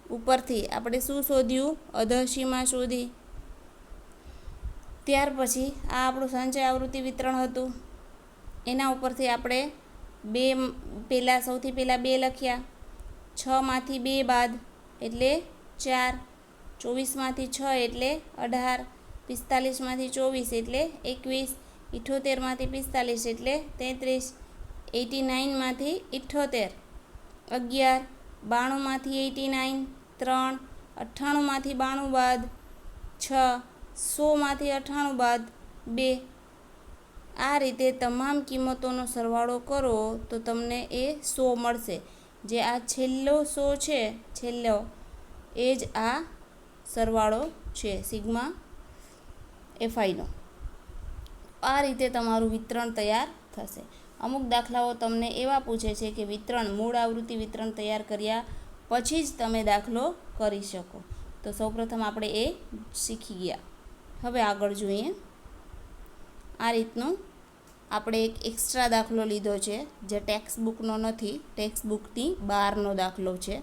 Speaker 1: ઉપરથી આપણે શું શોધ્યું? અધસીમા શોધી. ત્યાર પછી આ આપણું સંચય આવૃત્તિ વિતરણ હતું. એના ઉપરથી આપણે બે પહેલાં સૌથી પહેલાં 2 લખ્યા, 6માંથી 2 બાદ એટલે 4, 24માંથી 6 એટલે 18, 45માંથી 24 એટલે 21, 78માંથી 45 એટલે 33, 89માંથી 78 11, 92માંથી 89 3, 98માંથી 92 બાદ 6, 100માંથી 98 બાદ 2. આ રીતે તમામ કિંમતોનો સરવાળો કરો તો તમને એ 100 મળશે. જે આ છેલ્લો 100 છે, છેલ્લો એ જ આ સરવાળો છે સિગ્મા એફઆઈનો. આ રીતે તમારું વિતરણ તૈયાર થશે. અમુક દાખલાઓ તમને એવા પૂછે છે કે વિતરણ મૂળ આવૃત્તિ વિતરણ તૈયાર કર્યા પછી જ તમે દાખલો કરી શકો. તો સૌપ્રથમ આપણે એ શીખી ગયા. હવે આગળ જોઈએ. આ રીતનું આપણે એક એક્સ્ટ્રા દાખલો લીધો છે જે ટેક્સ્ટ બુકનો નથી, ટેક્સ્ટ બુકની બહારનો દાખલો છે.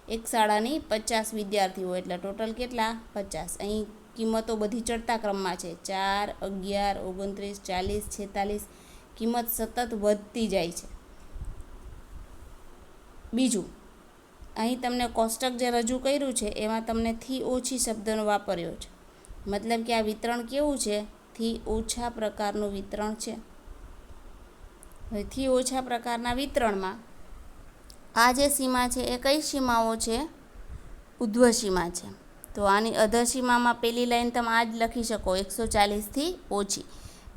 Speaker 1: એક શાળાની 50 વિદ્યાર્થીઓ એટલે ટોટલ કેટલા? 50. અહીં કિંમતો બધી ચડતા ક્રમમાં છે. 4, 11, 29, 40, 46. કિંમત સતત વધતી જાય છે. બીજું, અહીં તમને કોષ્ટક જે રજૂ કર્યું છે એમાં તમને થી ઓછી શબ્દનો વાપર્યો છે. મતલબ કે આ વિતરણ કેવું છે? થી ઓછા પ્રકારનું વિતરણ છે. હવે થી ઓછા પ્રકારના વિતરણમાં આ જે સીમા છે એ કઈ સીમાઓ છે? ઉધ્વ સીમા છે. તો આની અધસીમામાં પહેલી લાઈન તમે આ જ લખી શકો, 140થી ઓછી.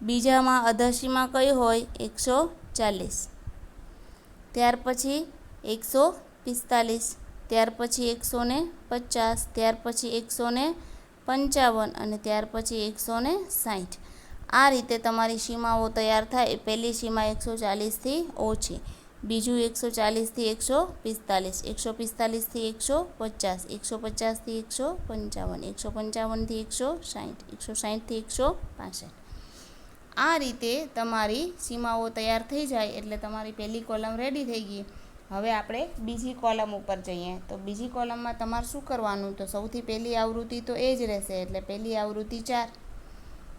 Speaker 1: બીજામાં અધસીમા કઈ હોય? 140. ત્યાર પછી 145, ત્યાર પછી 150, ત્યાર પછી 155 અને ત્યાર પછી 160. આ રીતે તમારી સીમાઓ તૈયાર થાય. પહેલી સીમા 140થી ઓછી, બીજું 140થી 145, 145થી 150, 150થી 155, 155થી 160, 160થી 165. આ રીતે તમારી સીમાઓ તૈયાર થઈ જાય એટલે તમારી પહેલી કોલમ રેડી થઈ ગઈ. હવે આપણે બીજી કોલમ ઉપર જઈએ. તો બીજી કોલમમાં તમારે શું કરવાનું? તો સૌથી પહેલી આવૃત્તિ તો એ જ રહેશે એટલે પહેલી આવૃત્તિ 4.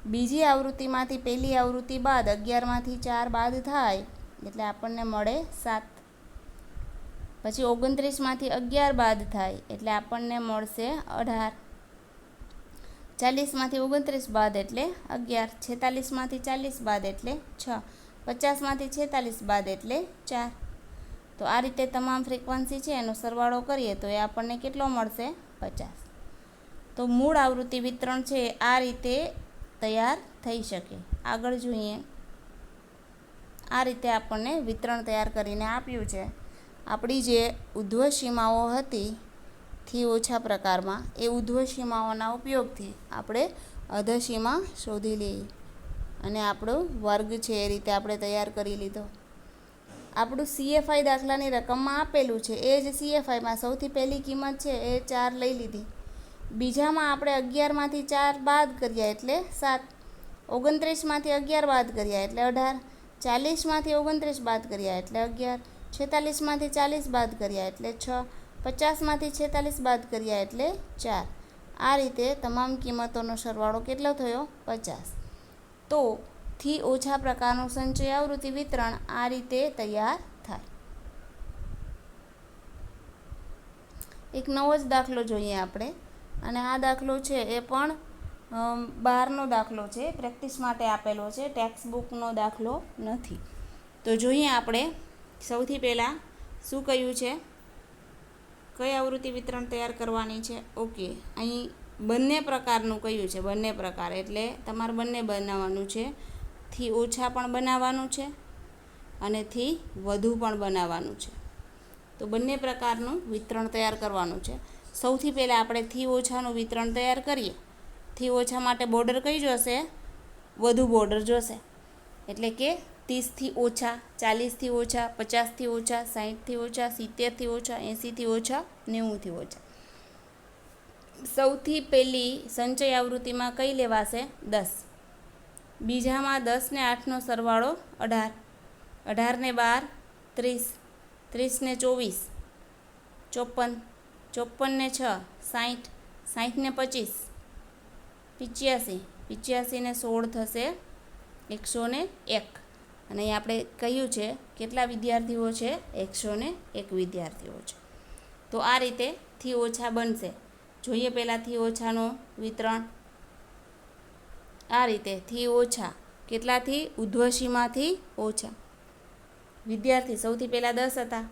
Speaker 1: બીજી આવૃત્તિમાંથી પહેલી આવૃત્તિ બાદ 11માંથી 4 બાદ થાય એટલે આપણને મળે 7. પછી 29માંથી 11 બાદ થાય એટલે આપણને મળશે 18. 40માંથી 29 બાદ એટલે 11, 46માંથી 40 બાદ એટલે 6, 50માંથી 46 બાદ એટલે 4. તો આ રીતે તમામ ફ્રીક્વન્સી છે એનો સરવાળો કરીએ તો એ આપણને કેટલો મળશે? 50. તો મૂળ આવૃત્તિ વિતરણ છે આ રીતે તૈયાર થઈ શકે. આગળ જોઈએ. આ રીતે આપણને વિતરણ તૈયાર કરીને આપ્યું છે. આપણી જે ઉધ્વ સીમાઓ હતી થી ઓછા પ્રકારમાં, એ ઉધ્વ સીમાઓના ઉપયોગથી આપણે અધસીમા શોધી લઈએ અને આપણો વર્ગ છે એ રીતે આપણે તૈયાર કરી લીધો. આપણું CFI દાખલાની રકમમાં આપેલું છે એ જ CFIમાં સૌથી પહેલી કિંમત છે એ 4 લઈ લીધી. બીજામાં આપણે 11માંથી 4 બાદ કર્યા એટલે 7, 29માંથી 11 બાદ કર્યા એટલે 18, 40માંથી 29 બાદ કર્યા એટલે 11, 46માંથી 40 બાદ કર્યા એટલે 6, 50માંથી 46 બાદ કર્યા એટલે 4. આ રીતે તમામ કિંમતોનો સરવાળો કેટલો થયો? 50. તો થી ઓછા પ્રકારનું સંચય આવૃત્તિ વિતરણ આ રીતે તૈયાર થાય. એક નવો જ દાખલો જોઈએ આપણે. અને આ દાખલો છે એ પણ બહારનો દાખલો છે, પ્રેક્ટિસ માટે આપેલો છે, ટેક્સ્ટ બુકનો દાખલો નથી. તો જોઈએ આપણે. સૌથી પહેલાં શું કહ્યું છે? કઈ આવૃત્તિ વિતરણ તૈયાર કરવાની છે? ઓકે, અહીં બંને પ્રકારનું કહ્યું છે. બંને પ્રકાર એટલે તમારે બંને બનાવવાનું છે. થી ઓછા પણ બનાવવાનું છે અને થી વધુ પણ બનાવવાનું છે. તો બંને પ્રકારનું વિતરણ તૈયાર કરવાનું છે. સૌથી પહેલાં આપણે થી ઓછાનું વિતરણ તૈયાર કરીએ. થી ઓછા માટે બોર્ડર કઈ જોશે? વધુ બોર્ડર જોશે. એટલે કે 30થી ઓછા, 40થી ઓછા, 50થી ઓછા, 60થી ઓછા, 70થી ઓછા, 80થી ઓછા, 90થી ઓછા. સૌથી પહેલી સંચય આવૃત્તિમાં કઈ લેવાશે? 10. બીજામાં 10 ને 8નો સરવાળો 18, 18 ને 12 30, 30 ને 24 54, 54 ને 6 60, 60 ને 25 85, 85 ને 16 થશે 101 અને અહીં આપણે કહ્યું છે કેટલા વિદ્યાર્થીઓ છે, 101 વિદ્યાર્થીઓ છે. તો આ રીતે થી ઓછા બનશે. જોઈએ પહેલાં થી ઓછાનું વિતરણ. આ રીતે થી ઓછા કેટલાથી? ઉધ્વસીમાંથી ઓછા. વિદ્યાર્થી સૌથી પહેલાં 10 હતા.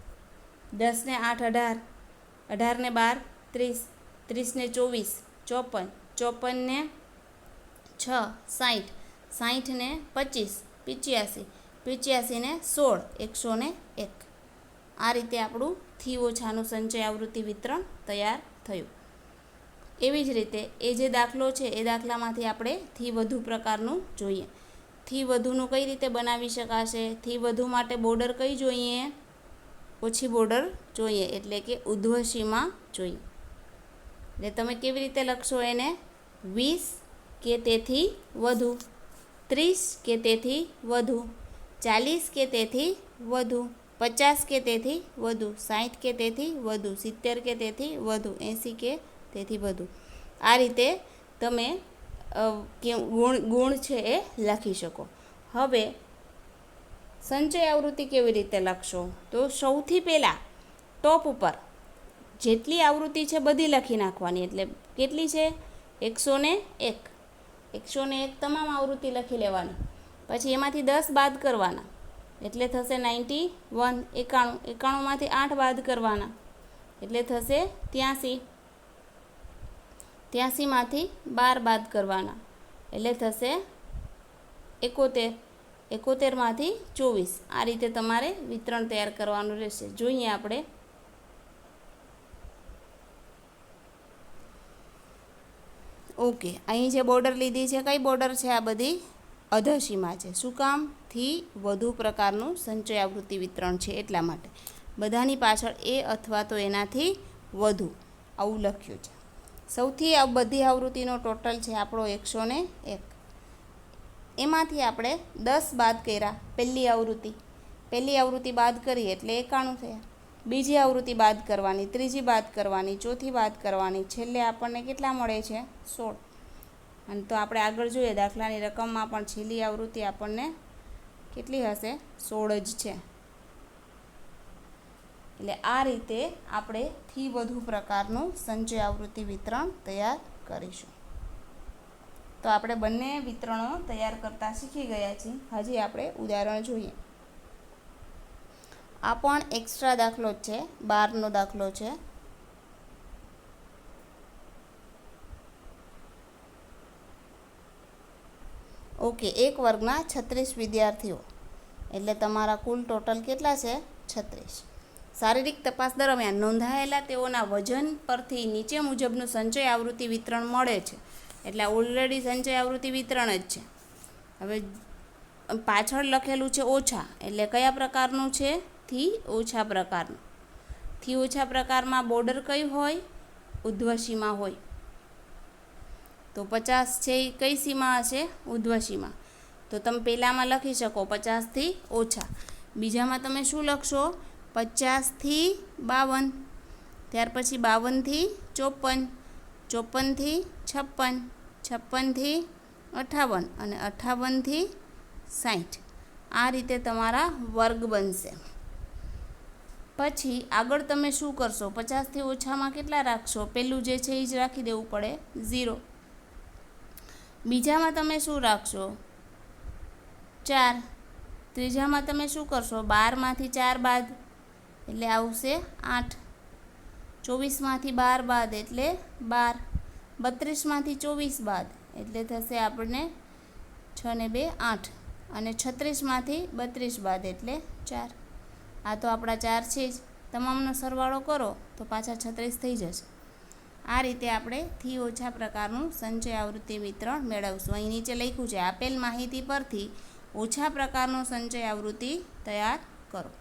Speaker 1: 10 ને 8 18, 18 ને 12 30, 30 ને 24 54, 54 ને 6 60, 60 ને 25 85, 85 ને 16 101. આ રીતે આપણું થી ઓછાનું સંચય આવૃત્તિ વિતરણ તૈયાર થયું. એવી જ રીતે એ જે દાખલો છે એ દાખલામાંથી આપણે થી વધુ પ્રકારનું જોઈએ. થી વધુનું કઈ રીતે બનાવી શકાશે? થી વધુ માટે બોર્ડર કઈ જોઈએ? ઓછી બોર્ડર જોઈએ, એટલે કે ઉધ્વસીમાં જોઈએ. એટલે તમે કેવી રીતે લખશો એને? 20 કે તેથી વધુ, 30 કે તેથી વધુ, 40 કે તેથી વધુ, 50 કે તેથી વધુ, 60 કે તેથી વધુ, 70 કે તેથી વધુ, 80 કે તેથી વધુ. આ રીતે તમે ગુણ છે એ લખી શકો. હવે સંચય આવૃત્તિ કેવી રીતે લખશો? તો સૌથી પહેલાં ટોપ ઉપર જેટલી આવૃત્તિ છે બધી લખી નાખવાની. એટલે કેટલી છે? 101. 101 તમામ આવૃત્તિ લખી લેવાની. પછી એમાંથી 10 બાદ કરવાના, એટલે થશે 91. 91, 91માંથી 8 બાદ કરવાના, એટલે થશે 83. 83માંથી 12 બાદ કરવાના, એટલે થશે 71. 71માંથી 24. આ રીતે તમારે વિતરણ તૈયાર કરવાનું રહેશે. જોઈએ આપણે. ઓકે, અહીં જે બોર્ડર લીધી છે, કઈ બોર્ડર છે? આ બધી અધસીમા છે. શું કામ? થી વધુ પ્રકારનું સંચય આવૃત્તિ વિતરણ છે એટલા માટે. બધાની પાછળ એ અથવા તો એનાથી વધુ આવું લખ્યું છે. સૌથી બધી આવૃત્તિનો ટોટલ છે આપણો 101. એમાંથી આપણે 10 બાદ કર્યા. પહેલી આવૃત્તિ બાદ કરી એટલે 91 થયા. બીજી આવૃત્તિ બાદ કરવાની, ત્રીજી બાદ કરવાની, ચોથી બાદ કરવાની, છેલ્લે આપણને કેટલા મળે છે? 16. અને તો આપણે આગળ જોઈએ દાખલાની રકમમાં પણ છેલ્લી આવૃત્તિ આપણને કેટલી હશે? 16 જ છે. એટલે આ રીતે આપણે થી વધુ પ્રકારનું સંચય આવૃત્તિ વિતરણ તૈયાર કરીશું. તો આપણે બંને વિતરણો તૈયાર કરતા શીખી ગયા છીએ. હજી આપણે ઉદાહરણ જોઈએ. આ પણ એક્સ્ટ્રા દાખલો જ છે, 12નો દાખલો છે. ઓકે, એક વર્ગના 36 વિદ્યાર્થીઓ, એટલે તમારા કુલ ટોટલ કેટલા છે? 36. શારીરિક તપાસ દરમિયાન નોંધાયેલા તેઓના વજન પરથી નીચે મુજબનું સંચય આવૃત્તિ વિતરણ મળે છે. એટલે ઓલરેડી સંચય આવૃત્તિ વિતરણ જ છે. હવે પાછળ લખેલું છે ઓછા, એટલે કયા પ્રકારનું છે? થી ઓછા પ્રકારનું. થી ઓછા પ્રકારમાં બોર્ડર કયું હોય? ઉધ્વસીમાં હોય. તો 50 છે એ કઈ સીમા હશે? ઉધ્વસીમાં. તો તમે પહેલામાં લખી શકો 50થી ઓછા. બીજામાં તમે શું લખશો? 50થી 52, ત્યાર પછી 52થી 54, 54થી 56, 56થી 58 અને 58થી 60. આ રીતે તમારા વર્ગ બનશે. પછી આગળ તમે શું કરશો? 50થી ઓછામાં કેટલા રાખશો? પહેલું જે છે એ જ રાખી દેવું પડે, 0. બીજામાં તમે શું રાખશો? 4. ત્રીજામાં તમે શું કરશો? 12માંથી 4 બાદ એટલે આવશે 8. 24માંથી 12 બાદ એટલે 12. 32માંથી 24 બાદ એટલે થશે આપણને 6 ને 2 8. અને 36માંથી 32 બાદ એટલે 4. આ તો આપણા 4 છે જ. તમામનો સરવાળો કરો તો પાછા 36 થઈ જશે. આ રીતે આપણે થી ઓછા પ્રકારનું સંચય આવૃત્તિ વિતરણ મેળવશું. અહીં નીચે લખ્યું છે, આપેલ માહિતી પરથી ઓછા પ્રકારનું સંચય આવૃત્તિ તૈયાર કરો.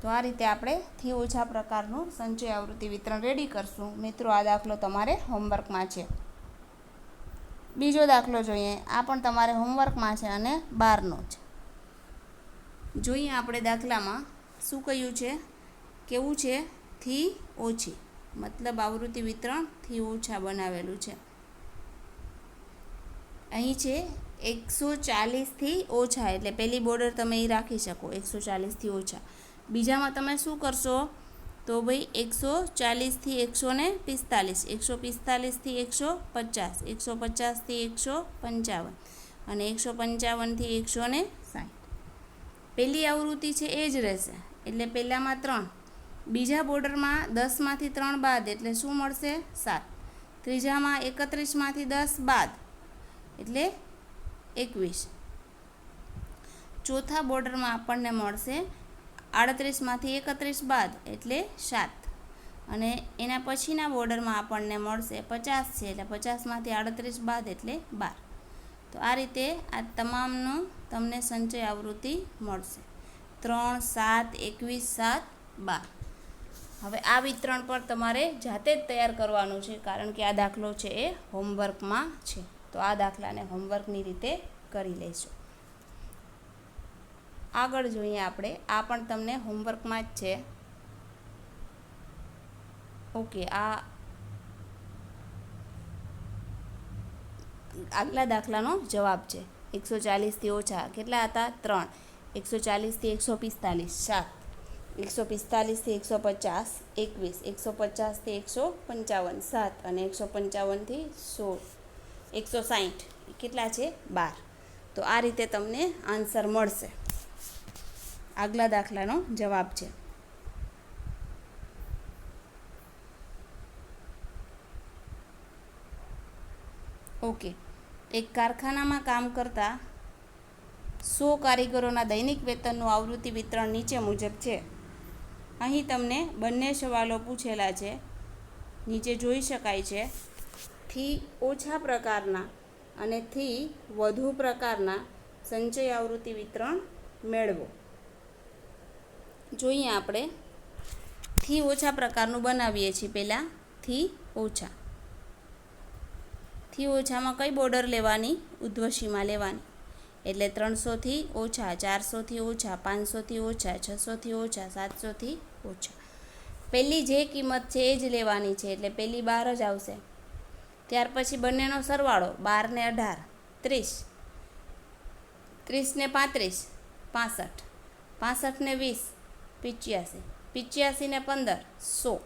Speaker 1: તો આ રીતે આપણે થી ઓછા પ્રકારનું સંચય આવૃત્તિ વિતરણ રેડી કરશું. મિત્રો, આ દાખલો તમારે હોમવર્કમાં છે. બીજો દાખલો જોઈએ. આ પણ તમારે હોમવર્કમાં છે અને 12નો છે. જોઈએ આપણે દાખલામાં શું કહ્યું છે, કેવું છે? થી ઓછી, મતલબ આવૃત્તિ વિતરણ થી ઓછા બનાવેલું છે. અહીં છે 140થી ઓછા, એટલે પહેલી બોર્ડર તમે એ રાખી શકો 140થી ઓછા. બીજામાં તમે શું કરશો તો ભાઈ 140થી 145, 145થી 150, 150થી 155 અને 155થી 160. પહેલી આવૃત્તિ છે એ જ રહેશે, એટલે પહેલામાં 3, બીજા બોર્ડરમાં 10માંથી 3 બાદ એટલે શું મળશે 7, ત્રીજામાં 31માંથી 10 બાદ એટલે 21, ચોથા બોર્ડરમાં આપણને મળશે 38માંથી 31 બાદ એટલે 7, અને એના પછીના બોર્ડરમાં આપણને મળશે 50 છે એટલે 50માંથી 38 બાદ એટલે 12. તો આ રીતે આ તમામનું તમને સંચય આવૃત્તિ મળશે 3, 7, 21, 7, 12. હવે આ વિતરણ પર તમારે જાતે જ તૈયાર કરવાનું છે, કારણ કે આ દાખલો છે એ હોમવર્કમાં છે. તો આ દાખલાને હોમવર્કની રીતે કરી લઈશું. આગળ જોઈએ આપણે, આ પણ તમને હોમવર્કમાં જ છે. ઓકે, આ આગલા દાખલાનો જવાબ છે. 140થી ઓછા કેટલા હતા 3, 140થી 145 7, 145થી 150 21, 150થી 155 7 અને 155થી 160 કેટલા છે 12. તો આ રીતે તમને આન્સર મળશે. આગલા દાખલાનો જવાબ છે. ઓકે, એક કારખાનામાં કામ કરતા 100 કારીગરોના દૈનિક વેતનનું આવૃત્તિ વિતરણ નીચે મુજબ છે. અહીં તમને બંને સવાલો પૂછેલા છે, નીચે જોઈ શકાય છે. થી ઓછા પ્રકારના અને થી વધુ પ્રકારના સંચય આવૃત્તિ વિતરણ મેળવો. જોઈએ આપણે થી ઓછા પ્રકારનું બનાવીએ છીએ. પહેલાં થી ઓછા. થી ઓછામાં કઈ બોર્ડર લેવાની? ઉધ્વસીમાં લેવાની. એટલે 300થી ઓછા, 400થી ઓછા, 500થી ઓછા, 600થી ઓછા, 700થી ઓછા. પહેલી જે કિંમત છે એ જ લેવાની છે, એટલે પહેલી 12 જ આવશે. ત્યાર પછી બંનેનો સરવાળો 12 ને 18 30, 30 ને 35 65, 65 ને 20 85, 85 ને 15 100.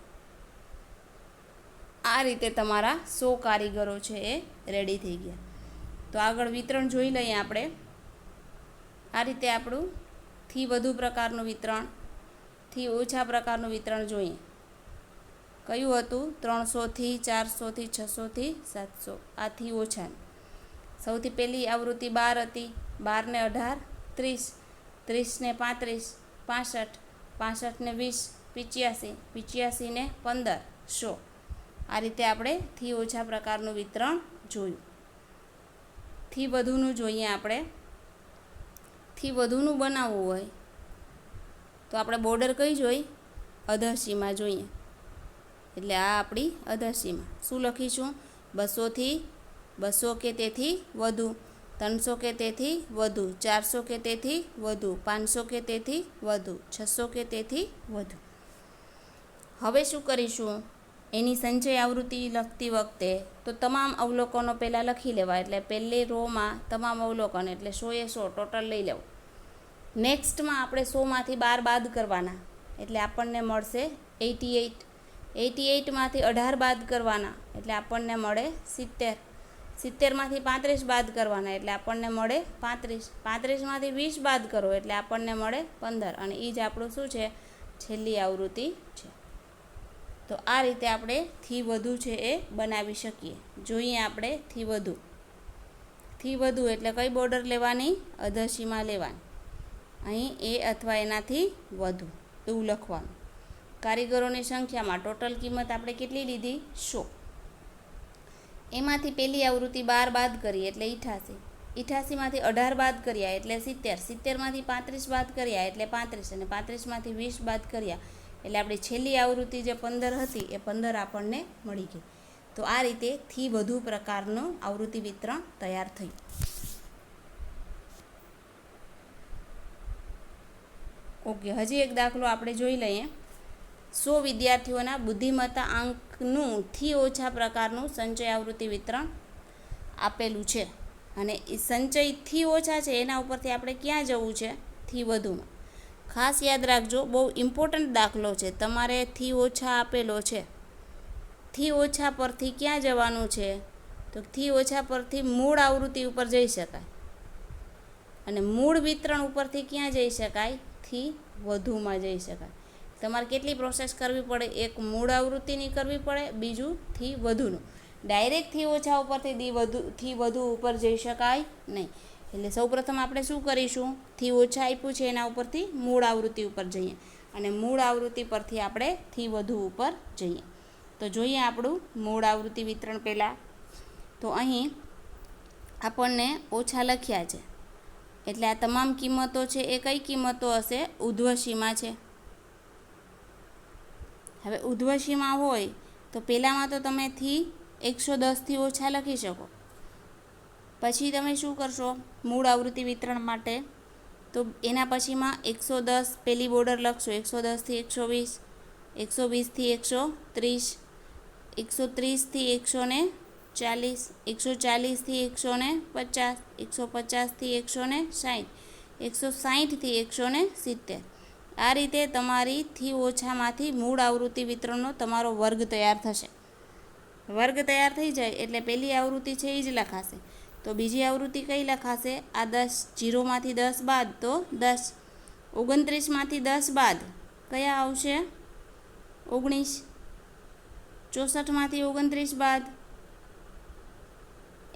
Speaker 1: આ રીતે તમારા 100 કારીગરો છે એ રેડી થઈ ગયા. તો આગળ વિતરણ જોઈ લઈએ આપણે. આ રીતે આપણું થી વધુ પ્રકારનું વિતરણ, થી ઓછા પ્રકારનું વિતરણ જોઈએ. કયું હતું? 300થી 400થી 600થી 700. આ થી ઓછા. સૌથી પહેલી આવૃત્તિ 12 હતી. 12 ને 18 30, 30 ને 35 65, 65 ને 20 85, 85 ને 15 100. આ રીતે આપણે થી ઓછા પ્રકારનું વિતરણ જોયું. થી વધુનું જોઈએ આપણે. થી વધુનું બનાવવું હોય તો આપણે બોર્ડર કઈ જોઈ? અધઃસીમા જોઈએ. એટલે આ આપણી અધઃસીમા. શું લખીશું? 200થી 200 કે તેથી વધુ, 300 કે તેથી વધુ, 400 કે તેથી વધુ, 500 કે તેથી વધુ, 600 કે તેથી વધુ. હવે શું કરીશું? એની સંચય આવૃત્તિ લખતી વખતે તો તમામ અવલોકનો પહેલાં લખી લેવા. એટલે પહેલી રોમાં તમામ અવલોકન એટલે 100 એ 100 ટોટલ લઈ લેવું. નેક્સ્ટમાં આપણે 100માંથી 12 બાદ કરવાના, એટલે આપણને મળશે 88. 88માંથી 18 બાદ કરવાના, એટલે આપણને મળે 70. 70માંથી 35 બાદ કરવાના, એટલે આપણને મળે 35. 35માંથી 20 બાદ કરો એટલે આપણને મળે 15. અને એ જ આપણું શું છે? છેલ્લી આવૃત્તિ છે. તો આ રીતે આપણે થી વધુ છે એ બનાવી શકીએ. જોઈએ આપણે થી વધુ. થી વધુ એટલે કઈ બોર્ડર લેવાની? અધઃસીમા લેવાની. અહીં એ અથવા એનાથી વધુ એવું લખવાનું. કારીગરોની સંખ્યામાં ટોટલ કિંમત આપણે કેટલી લીધી? 100. એમાંથી પહેલી આવૃત્તિ 12 બાદ કરીએ એટલે 88. 88માંથી 18 બાદ કર્યા એટલે 70. 70માંથી 35 બાદ કર્યા એટલે 35. અને 35માંથી 20 બાદ કર્યા એટલે આપણી છેલ્લી આવૃત્તિ જે 15 હતી એ 15 આપણને મળી ગઈ. તો આ રીતે થી વધુ પ્રકારનું આવૃત્તિ વિતરણ તૈયાર થયું. ઓકે, હજી એક દાખલો આપણે જોઈ લઈએ. 100 વિદ્યાર્થીઓના બુદ્ધિમત્તા આંકનું થી ઓછા પ્રકારનું સંચય આવૃત્તિ વિતરણ આપેલું છે. અને એ સંચયથી ઓછા છે એના ઉપરથી આપણે ક્યાં જવું છે? થી વધુમાં. ખાસ યાદ રાખજો, બહુ ઇમ્પોર્ટન્ટ દાખલો છે. તમારે થી ઓછા આપેલો છે. થી ઓછા પરથી ક્યાં જવાનું છે? તો થી ઓછા પરથી મૂળ આવૃત્તિ ઉપર જઈ શકાય, અને મૂળ વિતરણ ઉપરથી ક્યાં જઈ શકાય? થી વધુમાં જઈ શકાય. તમારે કેટલી પ્રોસેસ કરવી પડે? એક મૂળ આવૃત્તિની કરવી પડે, બીજું થી વધુનું. ડાયરેક્ટ થી ઓછા ઉપરથી થી વધુ ઉપર જઈ શકાય નહીં. એટલે સૌપ્રથમ આપણે શું કરીશું? થી ઓછા આપ્યું છે એના ઉપરથી મૂળ આવૃત્તિ ઉપર જઈએ, અને મૂળ આવૃત્તિ પરથી આપણે થી વધુ ઉપર જઈએ. તો જોઈએ આપણું મૂળ આવૃત્તિ વિતરણ પહેલાં. તો અહીં આપણને ઓછા લખ્યા છે, એટલે આ તમામ કિંમતો છે એ કઈ કિંમતો હશે? ઉધ્વસીમાં છે. હવે ઉધ્વસીમાં હોય તો પહેલાંમાં તો તમે થી 110થી ઓછા લખી શકો. પછી તમે શું કરશો મૂળ આવૃત્તિ વિતરણ માટે? તો એના પછીમાં 110 પહેલી બોર્ડર લખશો, 110થી 120, 120થી 130, 130થી 140, 140થી 150, 150થી 160, 160થી 170. આ રીતે તમારી થી ઓછામાંથી મૂળ આવૃત્તિ વિતરણનો તમારો વર્ગ તૈયાર થશે. વર્ગ તૈયાર થઈ જાય એટલે પહેલી આવૃત્તિ છે એ જ લખાશે. તો બીજી આવૃત્તિ કઈ લખાશે? આ 10, 0માંથી 10 બાદ તો 10, 29માંથી 10 બાદ કયા આવશે? 19, 64માંથી 29 બાદ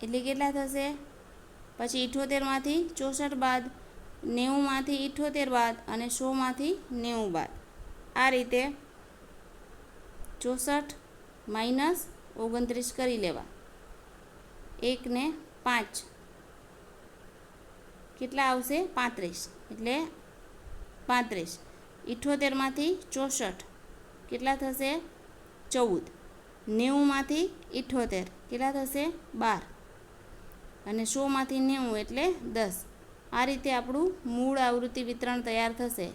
Speaker 1: એટલે કેટલા થશે? પછી 78માંથી 64 બાદ, 90માંથી 78 બાદ, અને 100માંથી 90 બાદ. આ રીતે 64 માઇનસ 29 કરી લેવા. 1 ને 5 કેટલા આવશે? 35. એટલે 35. 78માંથી 64 કેટલા થશે? 14. 90માંથી 78 કેટલા થશે? 12. અને 100માંથી 90 એટલે 10. આ રીતે આપણું મૂળ આવૃત્તિ વિતરણ તૈયાર થશે.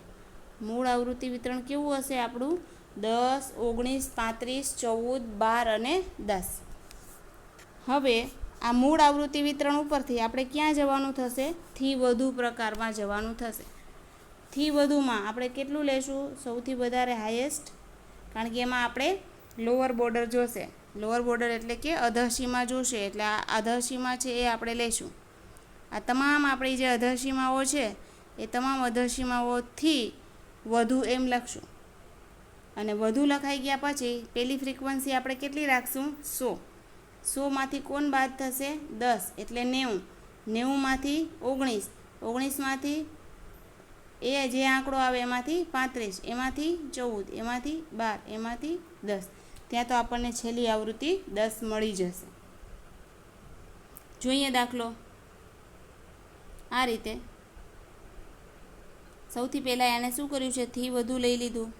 Speaker 1: મૂળ આવૃત્તિ વિતરણ કેવું હશે આપણું? 10, 19, 35, 14, 12 અને 10. હવે આ મૂળ આવૃત્તિ વિતરણ ઉપરથી આપણે ક્યાં જવાનું થશે? થી વધુ પ્રકારમાં જવાનું થશે. થી વધુમાં આપણે કેટલું લેશું? સૌથી વધારે હાઈએસ્ટ, કારણ કે એમાં આપણે લોઅર બોર્ડર જોશે. લોઅર બોર્ડર એટલે કે અધઃસીમા જોશે, એટલે આ અધઃસીમા છે એ આપણે લેશું. આ તમામ આપણી જે અધઃસીમાઓ છે એ તમામ અધઃસીમાઓથી વધુ એમ લખશું. અને વધુ લખાઈ ગયા પછી પહેલી ફ્રીક્વન્સી આપણે કેટલી રાખશું? 100. 100માંથી કોણ બાદ થશે? 10 એટલે 90. 90માંથી 19, 19માંથી એ જે આંકડો આવે એમાંથી 35, એમાંથી 14, એમાંથી 12, એમાંથી 10. ત્યાં તો આપણને છેલ્લી આવૃત્તિ 10 મળી જશે. જોઈએ દાખલો. આ રીતે સૌથી પહેલાં એણે શું કર્યું છે? થી વધુ લઈ લીધું.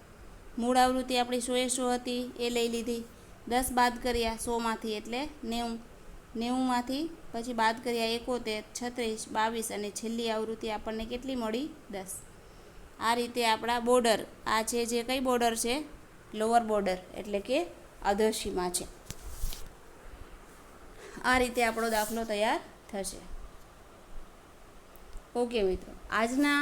Speaker 1: મૂળ આવૃત્તિ આપણી 100 હતી એ લઈ લીધી. 10 બાદ કર્યા 100માંથી એટલે 90. 90માંથી પછી બાદ કર્યા 71, 36, 22, અને છેલ્લી આવૃત્તિ આપણને કેટલી મળી? 10. આ રીતે આપણા બોર્ડર, આ છે જે કઈ બોર્ડર છે? લોઅર બોર્ડર એટલે કે અધઃસીમા છે. આ રીતે આપણો દાખલો તૈયાર થશે. ઓકે મિત્રો, આજના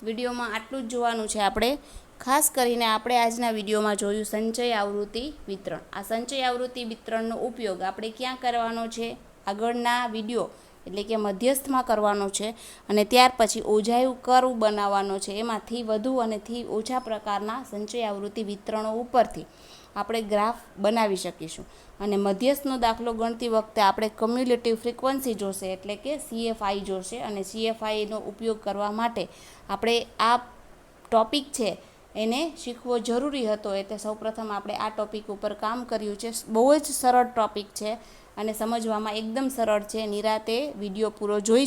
Speaker 1: વિડીયોમાં આટલું જ જોવાનું છે આપણે. ખાસ કરીને આપણે આજના વિડીયોમાં જોયું સંચય આવૃત્તિ વિતરણ. આ સંચય આવૃત્તિ વિતરણનો ઉપયોગ આપણે ક્યાં કરવાનો છે? આગળના વિડીયો એટલે કે મધ્યસ્થમાં કરવાનો છે, અને ત્યાર પછી ઓજાયું કર્વ બનાવવાનો છે. એમાંથી વધુ અને થી ઓછા પ્રકારના સંચય આવૃત્તિ વિતરણો ઉપરથી આપણે ગ્રાફ બનાવી શકીશું. અને મધ્યસ્થનો દાખલો ગણતી વખતે આપણે ક્યુમ્યુલેટિવ ફ્રીક્વન્સી જોશે, એટલે કે CFI જોશે. અને CFIનો ઉપયોગ કરવા માટે આપણે આ ટોપિક છે એને શીખવો જરૂરી હતો. એટલે સૌપ્રથમ આપણે આ ટોપિક ઉપર કામ કર્યું છે. બહુ જ સરળ ટોપિક છે અને સમજવામાં એકદમ સરળ છે. નિરાતે વિડીયો પૂરો જોઈ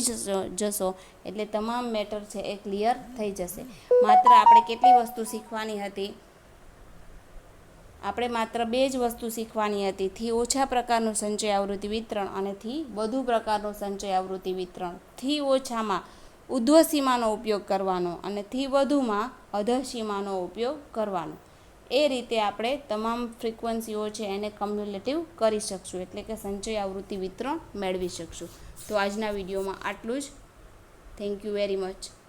Speaker 1: જશો એટલે તમામ મેટર છે એ ક્લિયર થઈ જશે. માત્ર આપણે કેટલી વસ્તુ શીખવાની હતી? આપણે માત્ર 2 જ વસ્તુ શીખવાની હતી. થી ઓછા પ્રકારનું સંચય આવૃત્તિ વિતરણ અને થી વધુ પ્રકારનું સંચય આવૃત્તિ વિતરણ. થી ઓછામાં ઉધ્વ સીમાનો ઉપયોગ કરવાનો અને થી વધુમાં અધઃ સીમાનો ઉપયોગ કરવાનો. એ રીતે આપણે તમામ ફ્રીક્વન્સીઓ છે એને કમ્યુલેટિવ કરી શકશું, એટલે કે સંચય આવૃત્તિ વિતરણ મેળવી શકશું. તો આજના વિડીયોમાં આટલું જ. Thank you very much.